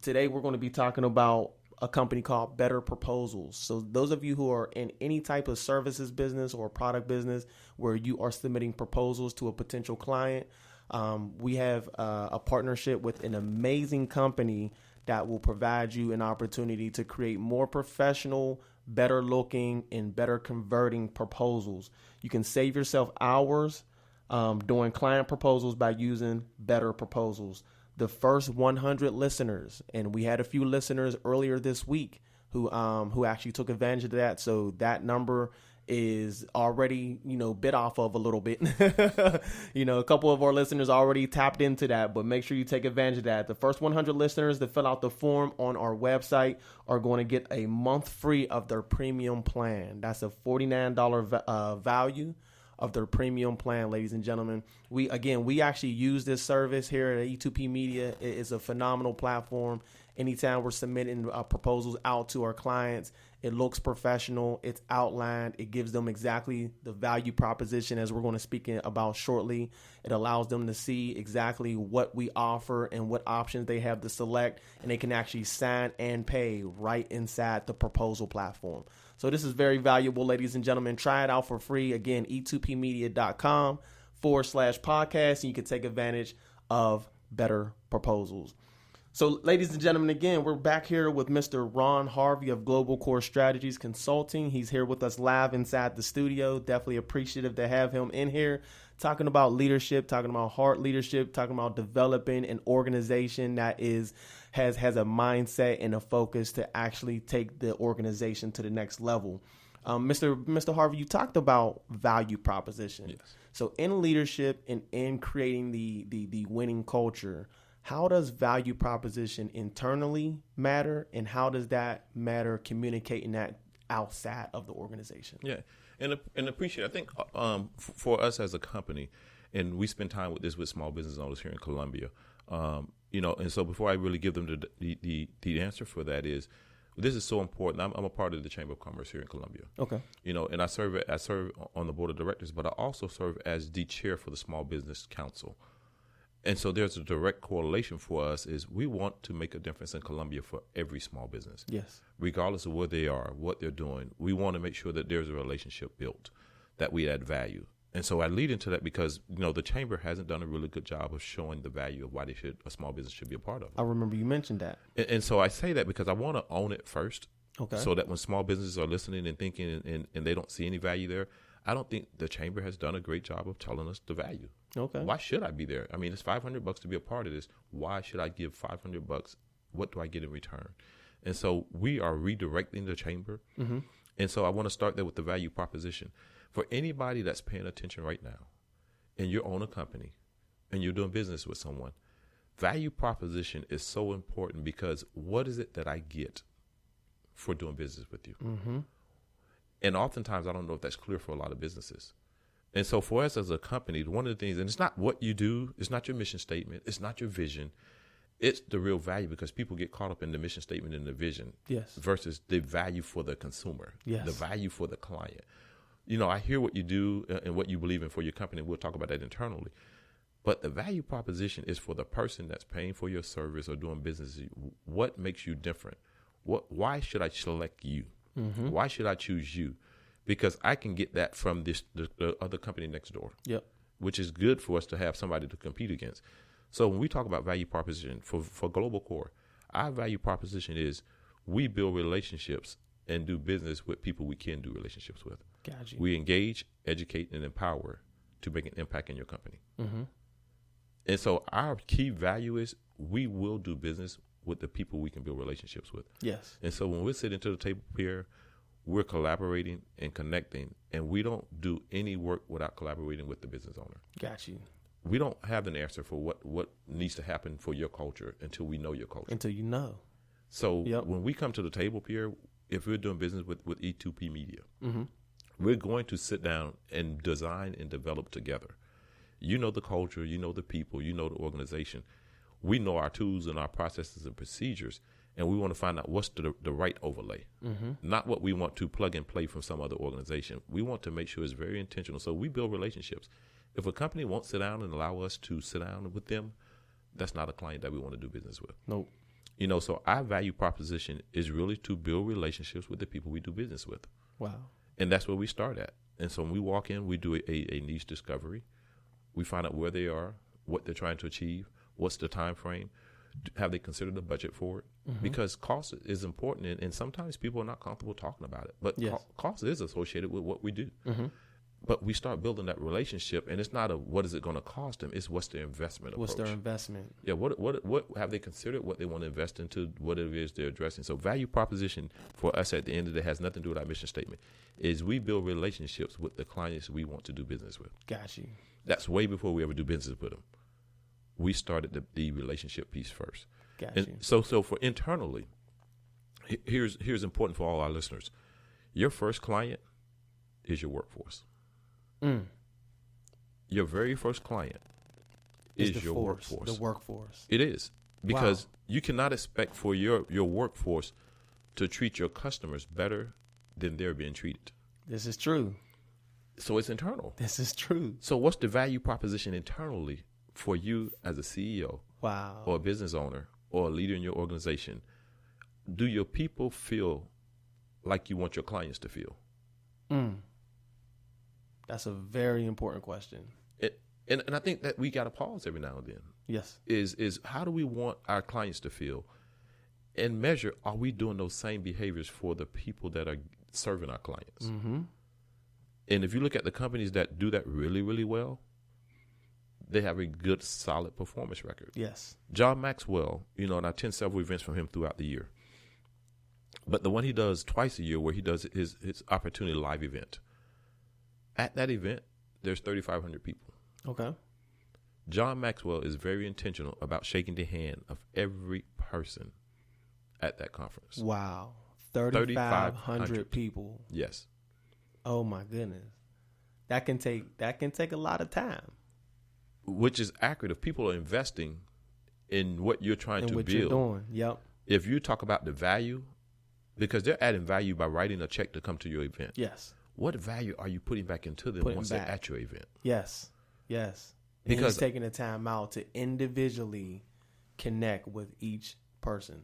Today, we're going to be talking about a company called Better Proposals. So those of you who are in any type of services business or product business where you are submitting proposals to a potential client, we have a partnership with an amazing company that will provide you an opportunity to create more professional, better looking, and better converting proposals. You can save yourself hours doing client proposals by using Better Proposals. The first 100 listeners, and we had a few listeners earlier this week who actually took advantage of that. So that number is already, bit off of a little bit. A couple of our listeners already tapped into that, but make sure you take advantage of that. The first 100 listeners that fill out the form on our website are going to get a month free of their premium plan. That's a $49 value of their premium plan, ladies and gentlemen. We actually use this service here at E2P Media. It is a phenomenal platform. Anytime we're submitting proposals out to our clients, it looks professional. It's outlined. It gives them exactly the value proposition as we're going to speak about shortly. It allows them to see exactly what we offer and what options they have to select, and they can actually sign and pay right inside the proposal platform. So this is very valuable, ladies and gentlemen. Try it out for free. Again, e2pmedia.com/podcast, and you can take advantage of Better Proposals. So, ladies and gentlemen, again, we're back here with Mr. Ron Harvey of Global Core Strategies Consulting. He's here with us live inside the studio. Definitely appreciative to have him in here talking about leadership, talking about heart leadership, talking about developing an organization that has a mindset and a focus to actually take the organization to the next level. Mr. Harvey, you talked about value proposition. Yes. So in leadership and in creating the winning culture, how does value proposition internally matter, and how does that matter communicating that outside of the organization? Yeah, and appreciate. I think for us as a company, and we spend time with small business owners here in Columbia, and so before I really give them the answer for that is, this is so important. I'm a part of the Chamber of Commerce here in Columbia. Okay. And I serve on the board of directors, but I also serve as the chair for the Small Business Council. And so there's a direct correlation for us is we want to make a difference in Columbia for every small business. Yes. Regardless of where they are, what they're doing, we want to make sure that there's a relationship built, that we add value. And so I lead into that because, the chamber hasn't done a really good job of showing the value of why a small business should be a part of it. I remember you mentioned that. And so I say that because I want to own it first. Okay. So that when small businesses are listening and thinking and they don't see any value there, I don't think the chamber has done a great job of telling us the value. Okay. Why should I be there? I mean, it's $500 to be a part of this. Why should I give $500 What do I get in return? And so we are redirecting the chamber. Mm-hmm. And so I want to start there with the value proposition. For anybody that's paying attention right now, and you own a company and you're doing business with someone, value proposition is so important, because what is it that I get for doing business with you? Mm-hmm. And oftentimes I don't know if that's clear for a lot of businesses. And so for us as a company, one of the things, and it's not what you do, it's not your mission statement, it's not your vision, it's the real value, because people get caught up in the mission statement and the vision Yes. versus the value for the consumer, Yes. the value for the client. You know, I hear what you do and what you believe in for your company. We'll talk about that internally. But the value proposition is for the person that's paying for your service or doing business. What makes you different? Why should I select you? Mm-hmm. Why should I choose you? Because I can get that from the other company next door, Yep. which is good for us to have somebody to compete against. So when we talk about value proposition for Global Core, our value proposition is we build relationships and do business with people we can do relationships with. Got you. We engage, educate, and empower to make an impact in your company. Mm-hmm. And so our key value is we will do business with the people we can build relationships with. Yes. And so when we're sitting to the table here, we're collaborating and connecting, and we don't do any work without collaborating with the business owner. Got you. We don't have an answer for what needs to happen for your culture until we know your culture. Until you know. So Yep. when we come to the table, Pierre, if we're doing business with E2P Media, Mm-hmm. we're going to sit down and design and develop together. You know the culture, you know the people, you know the organization. We know our tools and our processes and procedures, and we want to find out what's the right overlay, not what we want to plug and play from some other organization. We want to make sure it's very intentional. So we build relationships. If a company won't sit down and allow us to sit down with them, that's not a client that we want to do business with. Nope. You know, so our value proposition is really to build relationships with the people we do business with. Wow. And that's where we start at. And so when we walk in, we do a niche discovery. We find out where they are, what they're trying to achieve, what's the time frame, have they considered a budget for it? Because cost is important, and sometimes people are not comfortable talking about it. But Yes. cost is associated with what we do. But we start building that relationship, and it's not a what is it going to cost them, it's what's their investment What's approach. their investment? Yeah, what have they considered what they want to invest into, what it is they're addressing. So value proposition for us at the end of the day has nothing to do with our mission statement, is we build relationships with the clients we want to do business with. Got you. That's way before we ever do business with them. We started the relationship piece first. Got And you. so for internally, here's important for all our listeners. Your first client is your workforce. Your very first client is the your force, workforce. The workforce. It is, because you cannot expect for your workforce to treat your customers better than they're being treated. This is true. So it's internal. This is true. So what's the value proposition internally for you as a CEO Wow. or a business owner or a leader in your organization? Do your people feel like you want your clients to feel? That's a very important question. And I think that we got to pause every now and then. Yes. Is how do we want our clients to feel, and measure, are we doing those same behaviors for the people that are serving our clients? And if you look at the companies that do that really, really well, they have a good, solid performance record. Yes. John Maxwell, and I attend several events from him throughout the year. But the one he does twice a year, where he does his Opportunity Live event, at that event, there's 3,500 people. Okay. John Maxwell is very intentional about shaking the hand of every person at that conference. Wow. 3,500 people. Yes. Oh my goodness. That can take a lot of time. Which is accurate. If people are investing in what you're trying to what build, you're doing. Yep. if you talk about the value, because they're adding value by writing a check to come to your event. Yes. What value are you putting back into them once they're at your event? Yes. Yes. Because he's taking the time out to individually connect with each person.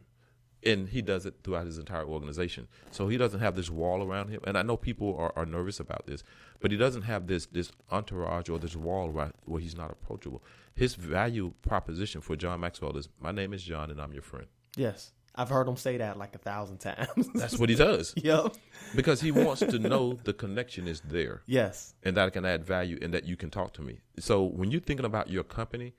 And he does it throughout his entire organization. So he doesn't have this wall around him. And I know people are nervous about this, but he doesn't have this entourage or this wall around where he's not approachable. His value proposition for John Maxwell is, my name is John and I'm your friend. Yes. I've heard him say that like 1,000 times. That's what he does. Yep. Because he wants to know the connection is there. Yes. And that I can add value and that you can talk to me. So when you're thinking about your company,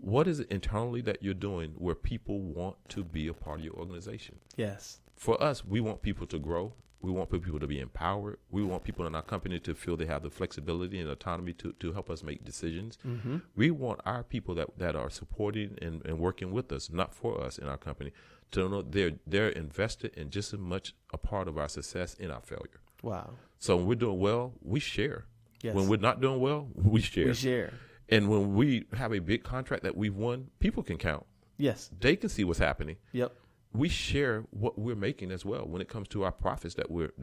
what is it internally that you're doing where people want to be a part of your organization? Yes. For us, we want people to grow. We want people to be empowered. We want people in our company to feel they have the flexibility and autonomy to help us make decisions. Mm-hmm. We want our people that are supporting and working with us, not for us in our company, to know they're invested in just as much a part of our success and our failure. Wow. So when we're doing well, we share. Yes. When we're not doing well, we share. We share. And when we have a big contract that we've won, people can count. Yes. They can see what's happening. Yep. We share what we're making as well when it comes to our profits that we're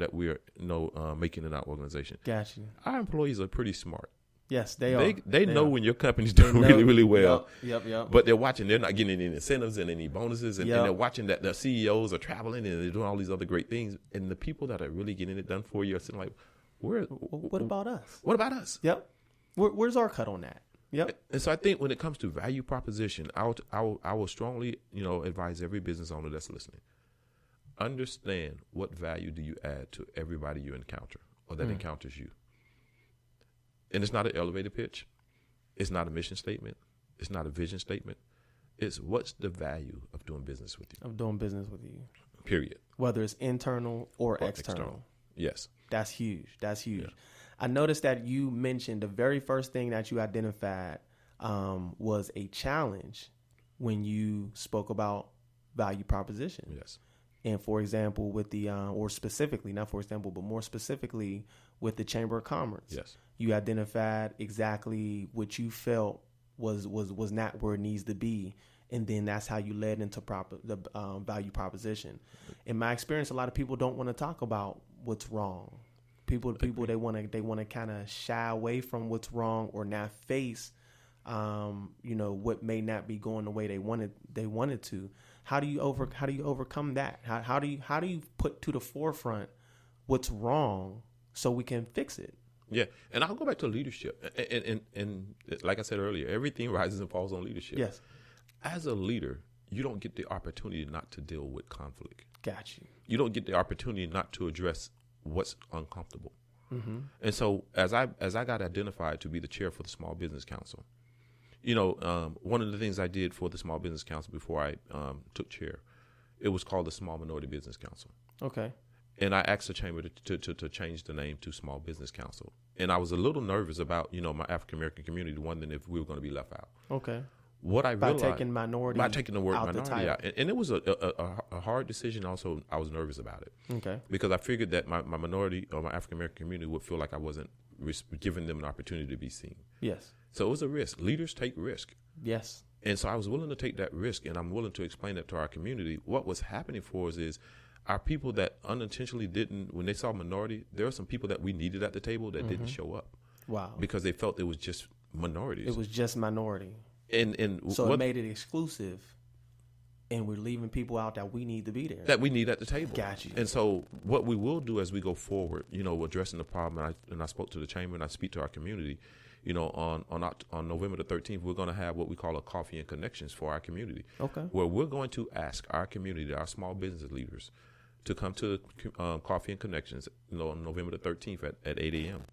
making in our organization. Got you. Our employees are pretty smart. Yes, they are. They know are. when your company's doing really, really well. Yep. But they're watching. They're not getting any incentives and any bonuses, and Yep. they're watching that the CEOs are traveling and they're doing all these other great things. And the people that are really getting it done for you are sitting like, What about us? What about us? Yep. Where's our cut on that? Yep. And so I think when it comes to value proposition, I will strongly, advise every business owner that's listening. Understand what value do you add to everybody you encounter or that encounters you. And it's not an elevator pitch. It's not a mission statement. It's not a vision statement. It's what's the value of doing business with you. Of doing business with you. Period. Whether it's internal or external. Yes. That's huge. Yeah. I noticed that you mentioned the very first thing that you identified was a challenge when you spoke about value proposition. Yes. And for example, with the, or specifically, not for example, but more specifically with the Chamber of Commerce. Yes. You identified exactly what you felt was not where it needs to be. And then that's how you led into the value proposition. In my experience, a lot of people don't want to talk about what's wrong. People they want to kind of shy away from what's wrong or not face, what may not be going the way they wanted to. How do you overcome that? How do you put to the forefront what's wrong so we can fix it? Yeah, and I'll go back to leadership. And like I said earlier, everything rises and falls on leadership. Yes. As a leader, you don't get the opportunity not to deal with conflict. Got you. You don't get the opportunity not to address what's uncomfortable. Mm-hmm. And so as I got identified to be the chair for the Small Business Council, one of the things I did for the Small Business Council before I took chair, it was called the Small Minority Business Council. Okay. And I asked the chamber to change the name to Small Business Council. And I was a little nervous about, my African-American community, wondering if we were going to be left out. Okay. What I realized by taking the word minority out. And it was a hard decision. Also, I was nervous about it. Okay. Because I figured that my minority or my African-American community would feel like I wasn't giving them an opportunity to be seen. Yes. So it was a risk. Leaders take risk. Yes. And so I was willing to take that risk, and I'm willing to explain that to our community. What was happening for us is our people that unintentionally didn't, when they saw minority, there were some people that we needed at the table that didn't show up. Wow. Because they felt it was just minorities. It was just minority. And so it made it exclusive, and we're leaving people out that we need to be there. That we need at the table. Got you. And so what we will do as we go forward, addressing the problem, and I spoke to the chamber and I speak to our community, on November the 13th, we're going to have what we call a Coffee and Connections for our community. Okay. Where we're going to ask our community, our small business leaders, to come to Coffee and Connections, on November the 13th at 8 a.m.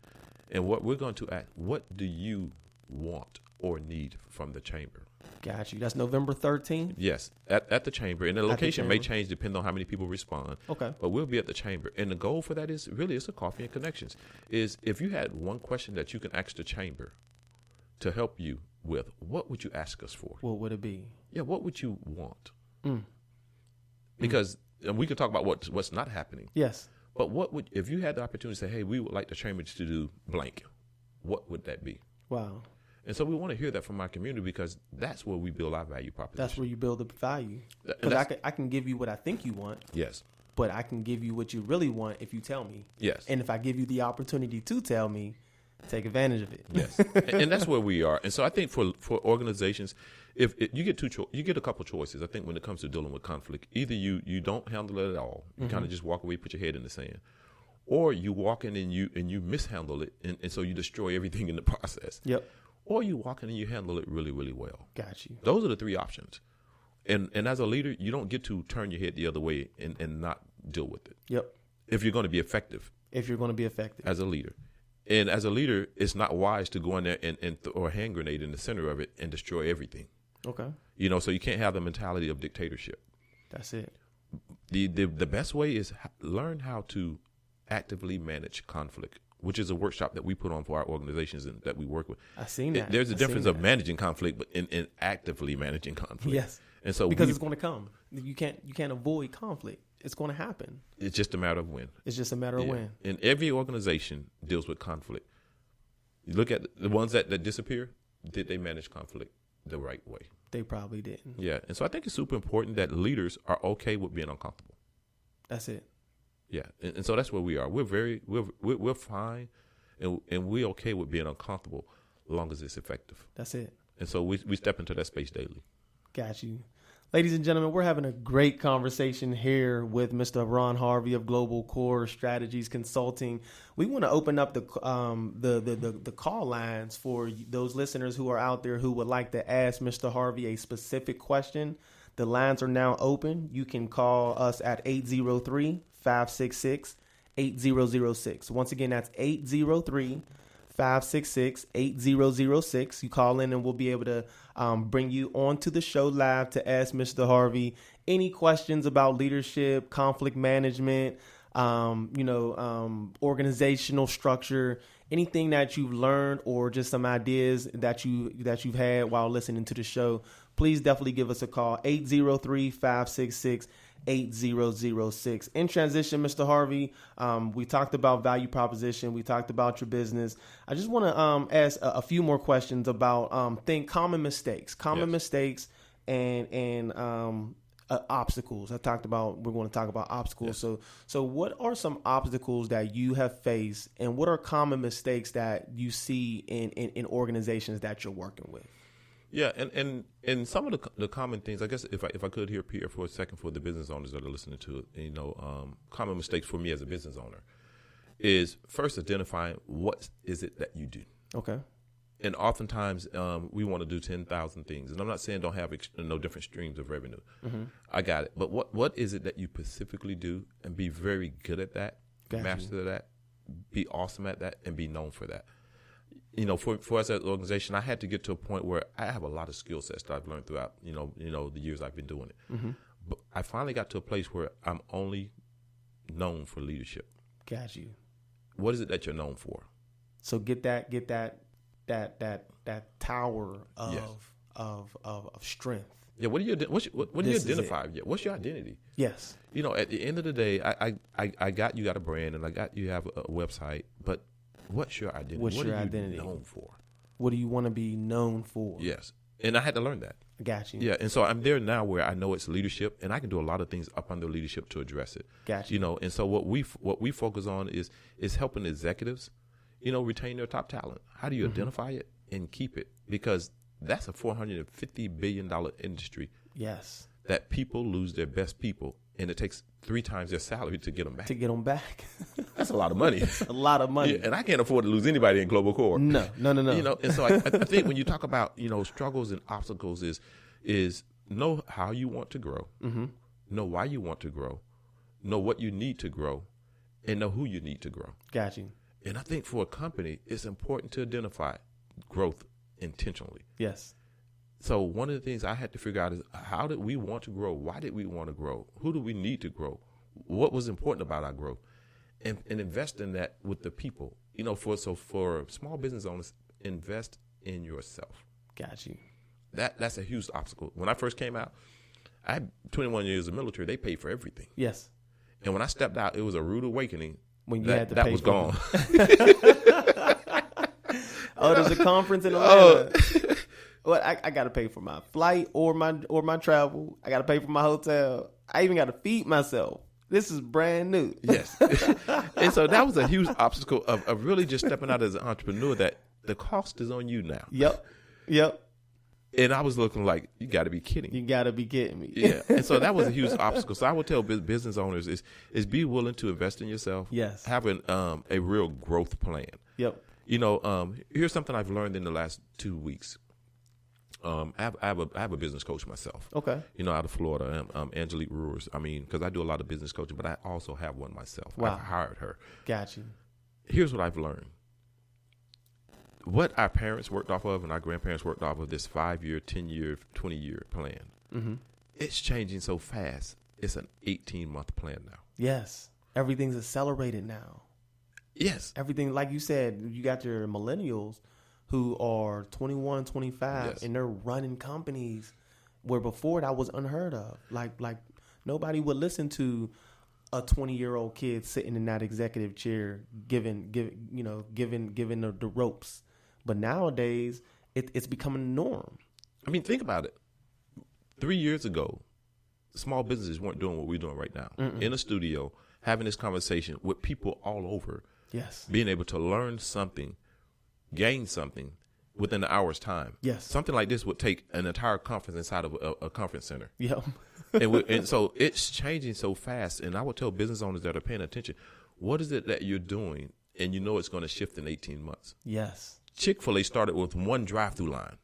And what we're going to ask, what do you want or need from the chamber? Got you. That's November 13th? Yes, at the chamber. And the location may change depending on how many people respond. Okay. But we'll be at the chamber. And the goal for that is really it's a Coffee and Connections. Is if you had one question that you can ask the chamber to help you with, what would you ask us for? What would it be? Yeah, what would you want? Because and we can talk about what's not happening. Yes. But if you had the opportunity to say, hey, we would like the chamber to do blank, what would that be? Wow. And so we want to hear that from our community because that's where we build our value proposition. That's where you build the value. Because I can give you what I think you want. Yes. But I can give you what you really want if you tell me. Yes. And if I give you the opportunity to tell me, take advantage of it. Yes. And that's where we are. And so I think for organizations, if you get you get a couple choices. I think when it comes to dealing with conflict, either you don't handle it at all. You kind of just walk away, put your head in the sand. Or you walk in and you mishandle it. And so you destroy everything in the process. Yep. Or you walk in and you handle it really, really well. Got you. Those are the three options. And as a leader, you don't get to turn your head the other way and not deal with it. Yep. If you're going to be effective. If you're going to be effective. As a leader. And as a leader, it's not wise to go in there and throw a hand grenade in the center of it and destroy everything. Okay. You know, so you can't have the mentality of dictatorship. That's it. The best way is learn how to actively manage conflict, which is a workshop that we put on for our organizations and that we work with. I've seen that. There's a difference of managing conflict, but in actively managing conflict. Yes. And so because it's going to come. You can't avoid conflict. It's going to happen. It's just a matter of when. It's just a matter of when. And every organization deals with conflict. You look at the ones that disappear. Did they manage conflict the right way? They probably didn't. Yeah. And so I think it's super important that leaders are okay with being uncomfortable. That's it. Yeah. And so that's where we are. We're fine, and we're okay with being uncomfortable as long as it's effective. That's it. And so we step into that space daily. Got you. Ladies and gentlemen, we're having a great conversation here with Mr. Ron Harvey of Global Core Strategies Consulting. We want to open up the call lines for those listeners who are out there who would like to ask Mr. Harvey a specific question. The lines are now open. You can call us at 803-566-8006. Once again, that's 803-566-8006. You call in and we'll be able to bring you onto the show live to ask Mr. Harvey any questions about leadership, conflict management, organizational structure, anything that you've learned or just some ideas that you've had while listening to the show. Please definitely give us a call, 803-566-8006. In transition, Mr. Harvey, we talked about value proposition. We talked about your business. I just want to ask a few more questions about common mistakes and obstacles. We're going to talk about obstacles. Yes. So what are some obstacles that you have faced, and what are common mistakes that you see in organizations that you're working with? Yeah, and some of the common things, I guess, if I could hear Pierre for a second for the business owners that are listening to it, common mistakes for me as a business owner is first identifying what is it that you do. Okay. And oftentimes we want to do 10,000 things, and I'm not saying don't have no different streams of revenue. Mm-hmm. I got it, but what is it that you specifically do, and be very good at that, master that, be awesome at that, and be known for that. For us as an organization, I had to get to a point where I have a lot of skill sets that I've learned throughout, the years I've been doing it. Mm-hmm. But I finally got to a place where I'm only known for leadership. Got you. What is it that you're known for? So get that tower of strength. Yeah. What do you identify? Yeah. What's your identity? Yes. At the end of the day, I got you got a brand, and you have a website, but what's your identity? What are you known for? What do you want to be known for? Yes. And I had to learn that. I got you. Yeah. And so I'm there now where I know it's leadership, and I can do a lot of things up under leadership to address it. Got you. And so what we focus on is helping executives, retain their top talent. How do you identify it and keep it? Because that's a $450 billion industry. Yes. That people lose their best people, and it takes 3 times their salary to get them back. That's a lot of money. That's a lot of money. Yeah, and I can't afford to lose anybody in Global Core. No. And so I think when you talk about, struggles and obstacles is know how you want to grow, know why you want to grow, know what you need to grow, and know who you need to grow. Got you. And I think for a company, it's important to identify growth intentionally. Yes. So one of the things I had to figure out is, how did we want to grow? Why did we want to grow? Who do we need to grow? What was important about our growth? And invest in that with the people. For small business owners, invest in yourself. Got you. That's a huge obstacle. When I first came out, I had 21 years of military. They paid for everything. Yes. And when I stepped out, it was a rude awakening. When you had to pay that was for gone. There's a conference in Atlanta. Well, I got to pay for my flight or my travel. I got to pay for my hotel. I even got to feed myself. This is brand new. Yes. And so that was a huge obstacle of really just stepping out as an entrepreneur, that the cost is on you now. Yep. And I was looking like, you got to be kidding me. You got to be kidding me. Yeah. And so that was a huge obstacle. So I would tell business owners is be willing to invest in yourself. Yes. Having a real growth plan. Yep. Here's something I've learned in the last 2 weeks. I have a business coach myself. Okay. Out of Florida, Angelique Ruers. Because I do a lot of business coaching, but I also have one myself. Wow. I hired her. Got you. Here's what I've learned. what our parents worked off of and our grandparents worked off of, this 5-year, 10-year, 20-year plan, it's changing so fast. It's an 18-month plan now. Yes. Everything's accelerated now. Yes. Everything, like you said, you got your millennials who are 21, 25, Yes. and they're running companies where before that was unheard of. Like nobody would listen to a 20-year-old kid sitting in that executive chair giving the ropes. But nowadays, it's becoming a norm. I mean, think about it. 3 years ago, small businesses weren't doing what we're doing right now. In a studio, having this conversation with people all over. Yes. Being able to learn something, gain something within an hour's time. Yes. Something like this would take an entire conference inside of a conference center. Yep. and so it's changing so fast. And I would tell business owners that are paying attention, what is it that you're doing and you know it's going to shift in 18 months? Yes. Chick-fil-A started with one drive-through line.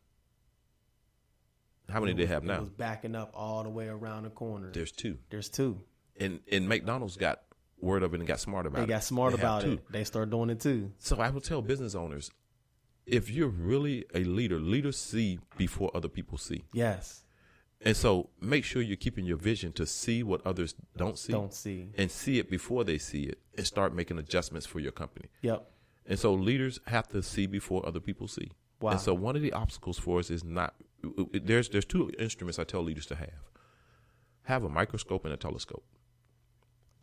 How many do they have It now? was backing up all the way around the corner. There's two. There's two. And McDonald's got word of it and got smart about it. They got smart have about two. it. They start doing it too. So I would tell business owners, if you're really a leader, leaders see before other people see. Yes. And so make sure you're keeping your vision to see what others don't see. And see it before they see it and start making adjustments for your company. Yep. And so leaders have to see before other people see. Wow. And so one of the obstacles for us is there's two instruments I tell leaders to have. Have a microscope and a telescope.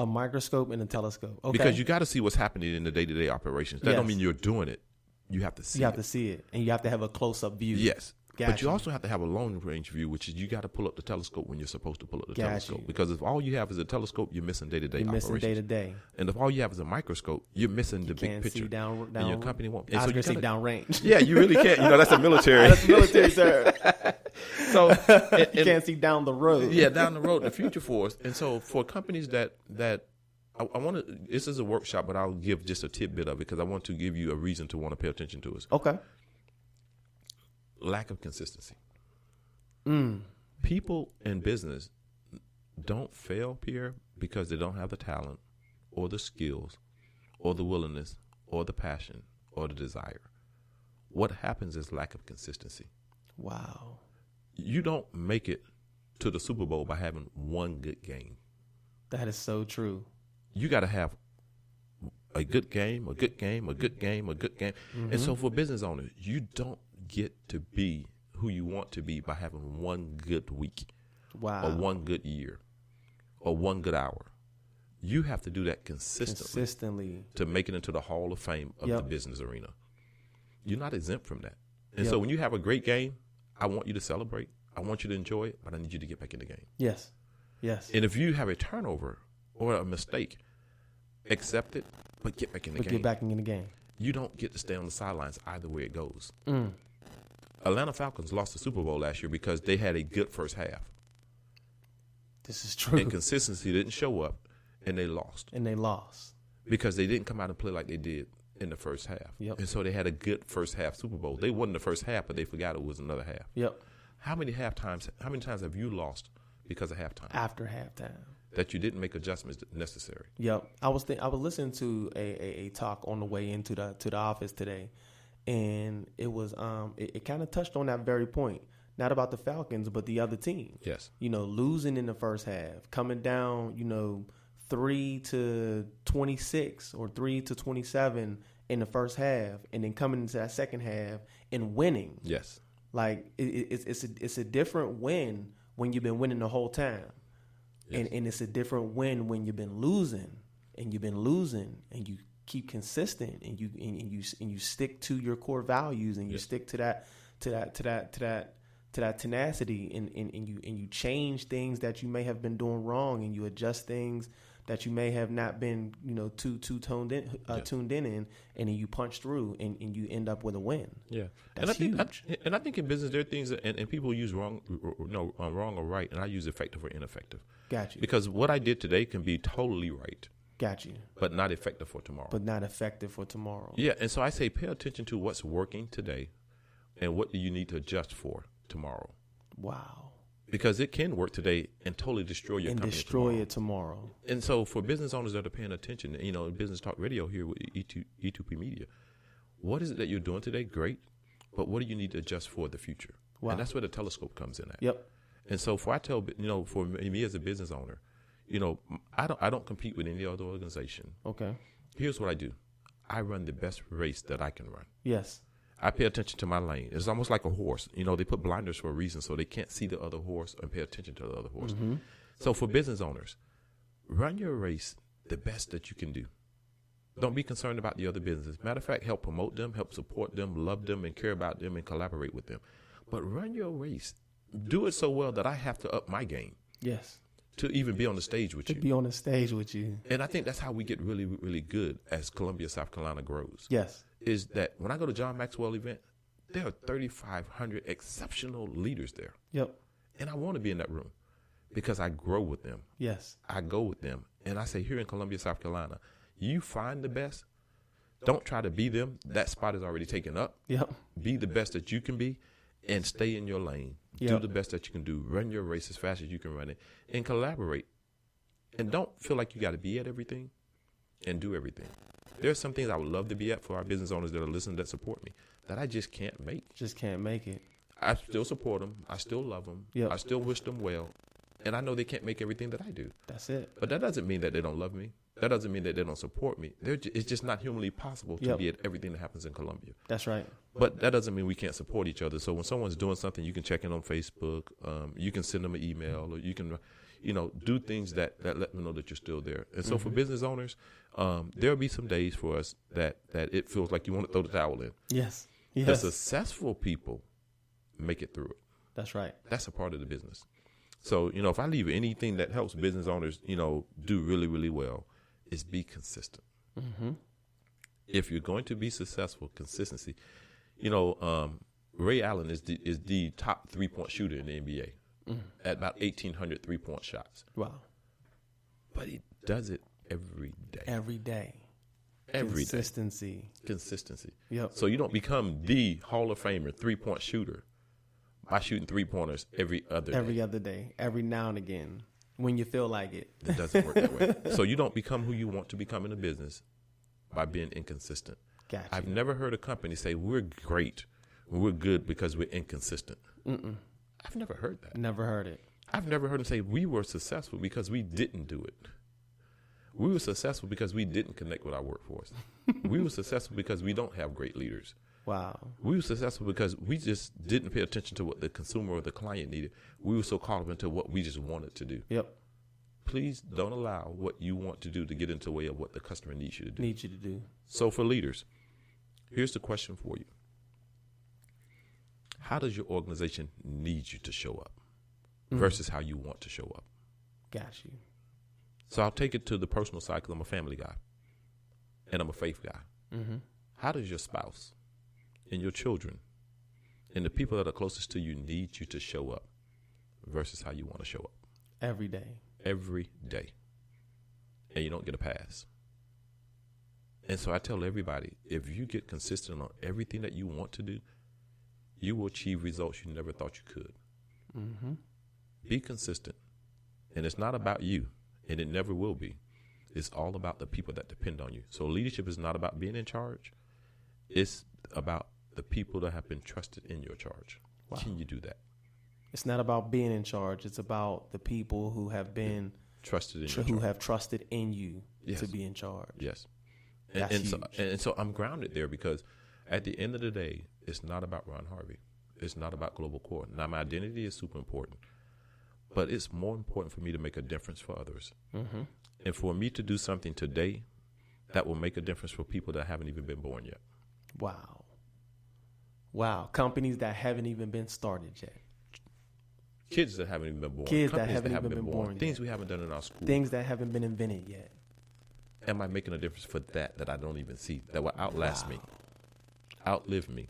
A microscope and a telescope. Okay. Because you got to see what's happening in the day-to-day operations. That don't Yes. mean you're doing it. You have to see it. You have to see it. And you have to have a close-up view. Yes. Gotcha. But you also have to have a long-range view, which is you got to pull up the telescope when you're supposed to pull up the Gotcha. telescope. Because if all you have is a telescope, you're missing day-to-day You're operations. missing day-to-day. And if all you have is a microscope, you're missing the big Can't picture. see down. And your company won't. I was so going to say gotta- downrange. Yeah, you really can't. That's a military. That's military term. So You can't see down the road. yeah, down the road, the future for us. And so for companies that I want to, this is a workshop, but I'll give just a tidbit of it because I want to give you a reason to want to pay attention to us. Okay. Lack of consistency. People in business don't fail, Pierre, because they don't have the talent or the skills or the willingness or the passion or the desire. What happens is lack of consistency. Wow. You don't make it to the Super Bowl by having one good game. That is so true. You got to have a good game, a good game, a good game, a good game. And so for business owners, you don't get to be who you want to be by having one good week Wow. or one good year or one good hour. You have to do that consistently to make it into the Hall of Fame of the business arena. You're not exempt from that. And so when you have a great game, I want you to celebrate. I want you to enjoy it, but I need you to get back in the game. Yes. Yes. And if you have a turnover or a mistake, accept it, but get back in the game. Get back in the game. You don't get to stay on the sidelines either way it goes. Atlanta Falcons lost the Super Bowl last year because they had a good first half. This is true. And consistency didn't show up, and they lost. Because they didn't come out and play like they did in the first half. Yep. And so they had a good first half Super Bowl. They won the first half, but they forgot it was another half. Yep. How many times have you lost because of halftime? After halftime. That you didn't make adjustments necessary. Yep. I was listening to a talk on the way into the office today, and it was it kind of touched on that very point. Not about the Falcons, but the other team. Yes. Losing in the first half, coming down, 3-26 or 3-27 in the first half, and then coming into that second half and winning. Yes. Like it's a different win when you've been winning the whole time. Yes. And it's a different win when you've been losing and you keep consistent and you stick to your core values and you stick to that tenacity and you change things that you may have been doing wrong and you adjust things that you may have not been too tuned in and then you punch through and you end up with a win. Yeah, That's huge. I think in business there are things and people use wrong or right, and I use effective or ineffective. Got you. Because what I did today can be totally right. Got you. But not effective for tomorrow. But not effective for tomorrow. Yeah, and so I say pay attention to what's working today and what do you need to adjust for tomorrow. Wow. Because it can work today and totally destroy your company destroy it tomorrow. And so for business owners that are paying attention, Business Talk Radio here with E2P Media, What is it that you're doing today? Great. But what do you need to adjust for the future? Wow. And that's where the telescope comes in at. Yep. And so for I tell, for me as a business owner, I don't compete with any other organization. Okay. Here's what I do. I run the best race that I can run. Yes. I pay attention to my lane. It's almost like a horse. They put blinders for a reason so they can't see the other horse and pay attention to the other horse. Mm-hmm. So for business owners, run your race the best that you can do. Don't be concerned about the other businesses. Matter of fact, help promote them, help support them, love them, and care about them and collaborate with them. But run your race. Do it so well that I have to up my game. Yes. To even be on the stage with To you. be on the stage with you. And I think that's how we get really, really good as Columbia, South Carolina grows. Yes. Is that when I go to John Maxwell event, there are 3,500 exceptional leaders there. Yep. And I want to be in that room because I grow with them. Yes. I go with them. And I say, here in Columbia, South Carolina, you find the best. Don't try to be them. That spot is already taken up. Yep. Be the best that you can be and stay in your lane. Yep. Do the best that you can do. Run your race as fast as you can run it and collaborate. And don't feel like you got to be at everything and do everything. There are some things I would love to be at for our business owners that are listening, that support me, that I just can't make. Just can't make it. I still support them. I still love them. Yep. I still wish them well. And I know they can't make everything that I do. That's it. But that doesn't mean that they don't love me. That doesn't mean that they don't support me. It's just not humanly possible to Yep. be at everything that happens in Columbia. That's right. But that doesn't mean we can't support each other. So when someone's doing something, you can check in on Facebook. You can send them an email, or you can, do things that let them know that you're still there. And so for business owners, there'll be some days for us that it feels like you want to throw the towel in. Yes. The Yes. successful people make it through it. That's right. That's a part of the business. So, if I leave anything that helps business owners, do really, really well, is be consistent. Mm-hmm. If you're going to be successful, consistency. Ray Allen is the top 3-point shooter in the NBA at about 1,800 3-point shots. Wow. But he does it every day. Every day. Every day. Consistency. Yep. So you don't become the Hall of Famer 3-point shooter by shooting 3-pointers every other day. Every now and again, when you feel like it. It doesn't work that way. So you don't become who you want to become in a business by being inconsistent. Gotcha. I've never heard a company say we're great, we're good because we're inconsistent. I've never heard that. Never heard it. I've never heard them say we were successful because we didn't do it. We were successful because we didn't connect with our workforce. We were successful because we don't have great leaders. Wow. We were successful because we just didn't pay attention to what the consumer or the client needed. We were so caught up into what we just wanted to do. Yep. Please don't allow what you want to do to get into the way of what the customer needs you to do. So for leaders, here's the question for you. How does your organization need you to show up versus how you want to show up? Got you. So I'll take it to the personal side because I'm a family guy and I'm a faith guy. Mm-hmm. How does your spouse and your children and the people that are closest to you need you to show up versus how you want to show up? Every day. Every day. And you don't get a pass. And so I tell everybody, if you get consistent on everything that you want to do, you will achieve results you never thought you could. Mm-hmm. Be consistent. And it's not about you, and it never will be. It's all about the people that depend on you. So leadership is not about being in charge. It's about the people that have been trusted in your charge. Wow. Can you do that? It's not about being in charge. It's about the people who have been Trusted in your who charge. have trusted in you Yes. to be in charge. Yes. That's And so I'm grounded there because at the end of the day, it's not about Ron Harvey. It's not about Global Core. Now, my identity is super important, but it's more important for me to make a difference for others. Mm-hmm. And for me to do something today that will make a difference for people that haven't even been born yet. Wow. Wow. Companies that haven't even been started yet. Kids that haven't even been born. Kids that Companies haven't even been born Things yet. we haven't done in our school. Things that haven't been invented yet. Am I making a difference for that I don't even see, that will outlast me, outlive me?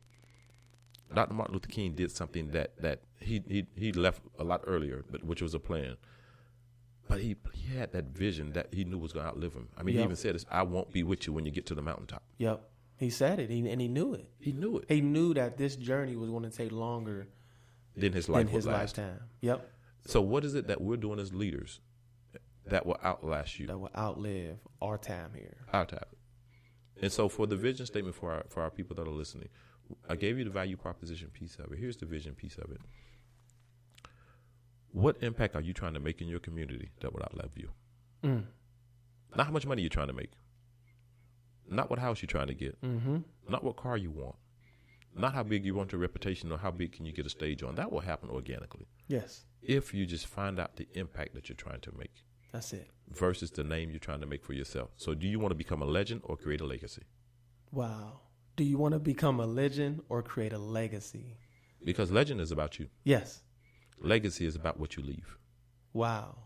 Dr. Martin Luther King did something that he left a lot earlier, but which was a plan. But he had that vision that he knew was going to outlive him. I mean, he Yep. even said this, I won't be with you when you get to the mountaintop. Yep. He said it, and he knew it. He knew it. He knew that this journey was going to take longer Then his than life his would last. lifetime. Yep. So what is it that we're doing as leaders that will outlast you? That will outlive our time here. Our time. And so for the vision statement for our people that are listening, I gave you the value proposition piece of it. Here's the vision piece of it. What impact are you trying to make in your community that would outlive you? Not how much money you're trying to make. Not what house you're trying to get. Not what car you want. Not how big you want your reputation or how big can you get a stage on. That will happen organically. Yes. If you just find out the impact that you're trying to make. That's it. Versus the name you're trying to make for yourself. So do you want to become a legend or create a legacy? Wow. Do you want to become a legend or create a legacy? Because legend is about you. Yes. Legacy is about what you leave. Wow.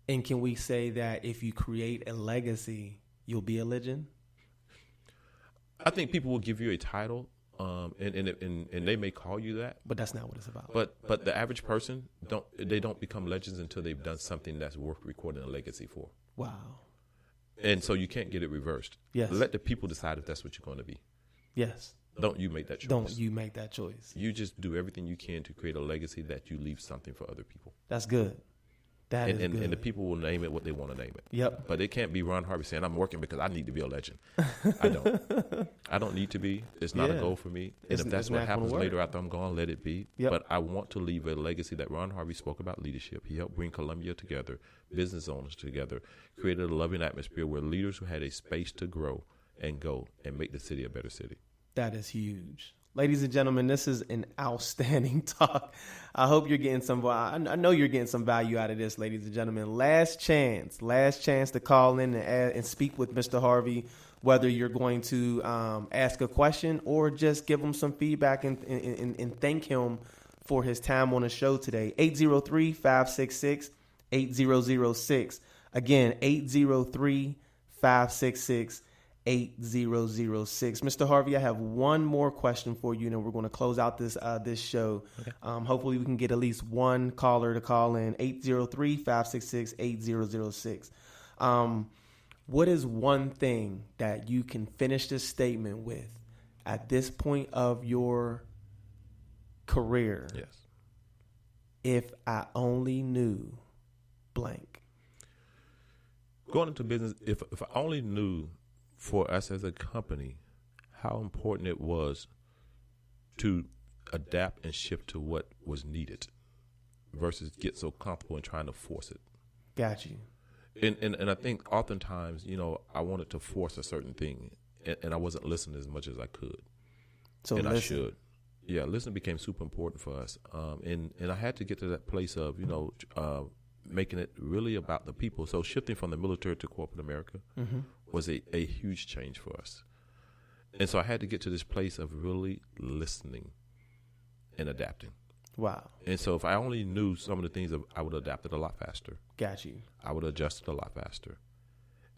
And can we say that if you create a legacy, you'll be a legend? I think people will give you a title, and they may call you that. But that's not what it's about. But the average person don't become legends until they've done something that's worth recording a legacy for. Wow. And so you can't get it reversed. Yes. Let the people decide if that's what you're going to be. Yes. Don't you make that choice. Don't you make that choice. You just do everything you can to create a legacy that you leave something for other people. That's good. That is good. And the people will name it what they want to name it. Yep. But it can't be Ron Harvey saying, I'm working because I need to be a legend. I don't. I don't need to be. It's not a goal for me. And if that's what happens later after I'm gone, let it be. Yep. But I want to leave a legacy that Ron Harvey spoke about leadership. He helped bring Columbia together, business owners together, created a loving atmosphere where leaders who had a space to grow and go and make the city a better city. That is huge. Ladies and gentlemen, this is an outstanding talk. I hope you're getting some. I know you're getting some value out of this, ladies and gentlemen. Last chance to call in and speak with Mr. Harvey, whether you're going to ask a question or just give him some feedback and thank him for his time on the show today. 803-566-8006. Again, 803-566-8006. Mr. Harvey, I have one more question for you, and then we're going to close out this show. Okay. Hopefully we can get at least one caller to call in, 803-566-8006. What is one thing that you can finish this statement with at this point of your career? Yes. If I only knew blank. Going into business, if I only knew for us as a company how important it was to adapt and shift to what was needed versus get so comfortable in trying to force it. Got you. And I think oftentimes, I wanted to force a certain thing and I wasn't listening as much as I could. So and listen. I should. Yeah, listening became super important for us. And I had to get to that place of, making it really about the people. So shifting from the military to corporate America was a huge change for us. And so I had to get to this place of really listening and adapting. Wow. And so if I only knew some of the things, I would have adapted a lot faster. Got you. I would have adjusted a lot faster.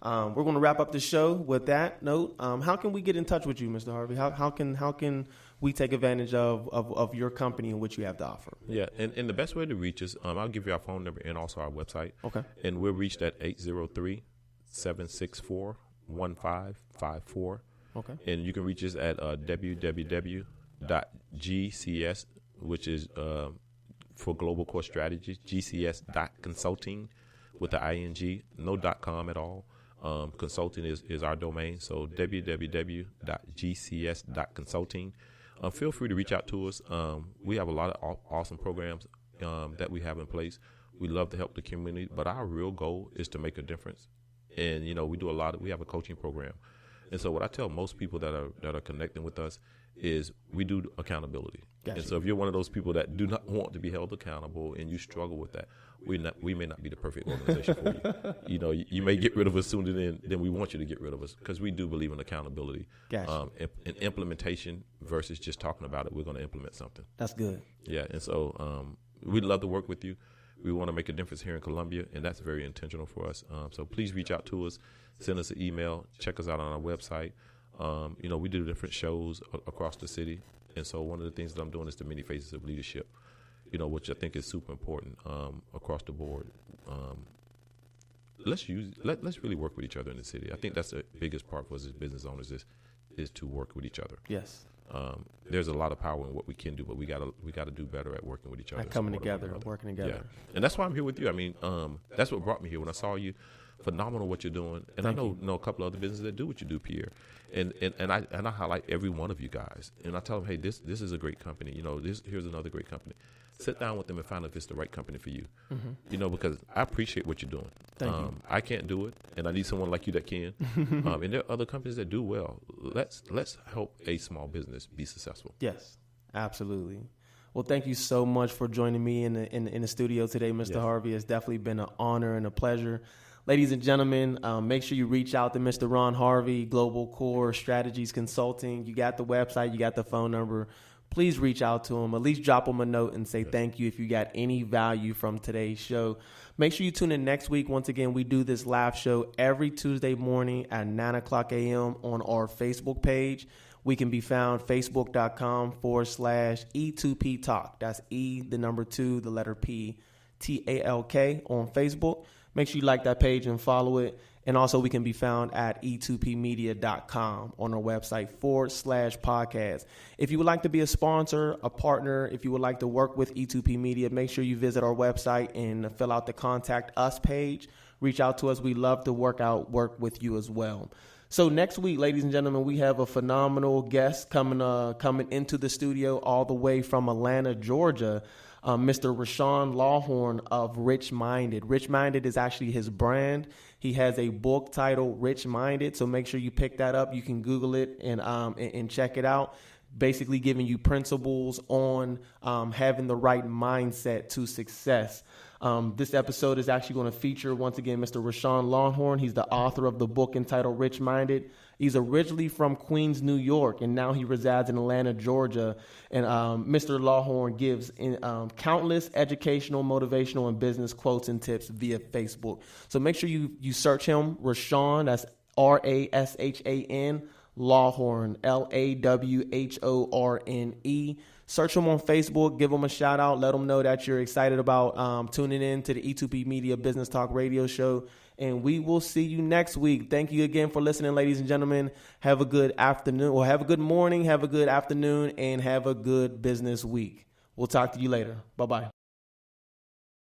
We're going to wrap up the show with that note. How can we get in touch with you, Mr. Harvey? How can we take advantage of your company and what you have to offer? Yeah, and the best way to reach us, I'll give you our phone number and also our website. Okay. And we're reached at 803-764-1554. Okay. And you can reach us at www.gcs, which is for Global Core Strategies, gcs.consulting with the ING, no .com at all. Consulting is our domain, so www.gcs.consulting. Feel free to reach out to us. We have a lot of awesome programs that we have in place. We love to help the community, but our real goal is to make a difference. And we have a coaching program, and so what I tell most people that are connecting with us is we do accountability. Gotcha. And so if you're one of those people that do not want to be held accountable and you struggle with that, we may not be the perfect organization for you. You may get rid of us sooner than we want you to get rid of us, because we do believe in accountability. Gotcha. And implementation versus just talking about it. We're going to implement something. That's good. Yeah, and so we'd love to work with you. We want to make a difference here in Columbia, and that's very intentional for us. So please reach out to us, send us an email, check us out on our website. We do different shows across the city, and so one of the things that I'm doing is the Many Faces of Leadership, which I think is super important across the board. Let's really work with each other in the city. I think that's the biggest part for us as business owners is to work with each other. Yes. there's a lot of power in what we can do, but we gotta do better at working with each other. Coming together, working together. Yeah. And that's why I'm here with you. I mean, that's what brought me here when I saw you. Phenomenal what you're doing, and Thank I know a couple of other businesses that do what you do, Pierre, and I highlight every one of you guys, and I tell them, hey, this is a great company. Here's another great company. Sit down with them and find out if it's the right company for you. Mm-hmm. Because I appreciate what you're doing. Thank you. I can't do it, and I need someone like you that can. And there are other companies that do well. Let's help a small business be successful. Yes, absolutely. Well, thank you so much for joining me in the studio today, Mr. Harvey. It's definitely been an honor and a pleasure. Ladies and gentlemen, make sure you reach out to Mr. Ron Harvey, Global Core Strategies Consulting. You got the website, you got the phone number. Please reach out to him. At least drop him a note and say thank you if you got any value from today's show. Make sure you tune in next week. Once again, we do this live show every Tuesday morning at 9 o'clock a.m. on our Facebook page. We can be found facebook.com/E2P Talk. That's E, the number 2, the letter P, TALK on Facebook. Make sure you like that page and follow it. And also we can be found at e2pmedia.com on our website /podcast. If you would like to be a sponsor, a partner, if you would like to work with E2P Media, make sure you visit our website and fill out the Contact Us page. Reach out to us. We love to work with you as well. So next week, ladies and gentlemen, we have a phenomenal guest coming into the studio all the way from Atlanta, Georgia. Mr. Rashawn Lawhorn of Rich Minded. Rich Minded is actually his brand. He has a book titled Rich Minded, so make sure you pick that up. You can Google it and check it out. Basically giving you principles on having the right mindset to success. This episode is actually going to feature, once again, Mr. Rashawn Lawhorn. He's the author of the book entitled Rich Minded. He's originally from Queens, New York, and now he resides in Atlanta, Georgia. And Mr. Lawhorn gives countless educational, motivational, and business quotes and tips via Facebook. So make sure you search him, Rashawn, that's RASHAN, Lawhorn, LAWHORNE. Search him on Facebook, give him a shout out, let him know that you're excited about tuning in to the E2P Media Business Talk radio show. And we will see you next week. Thank you again for listening, ladies and gentlemen. Have a good afternoon, or have a good morning, have a good afternoon, and have a good business week. We'll talk to you later. Bye-bye.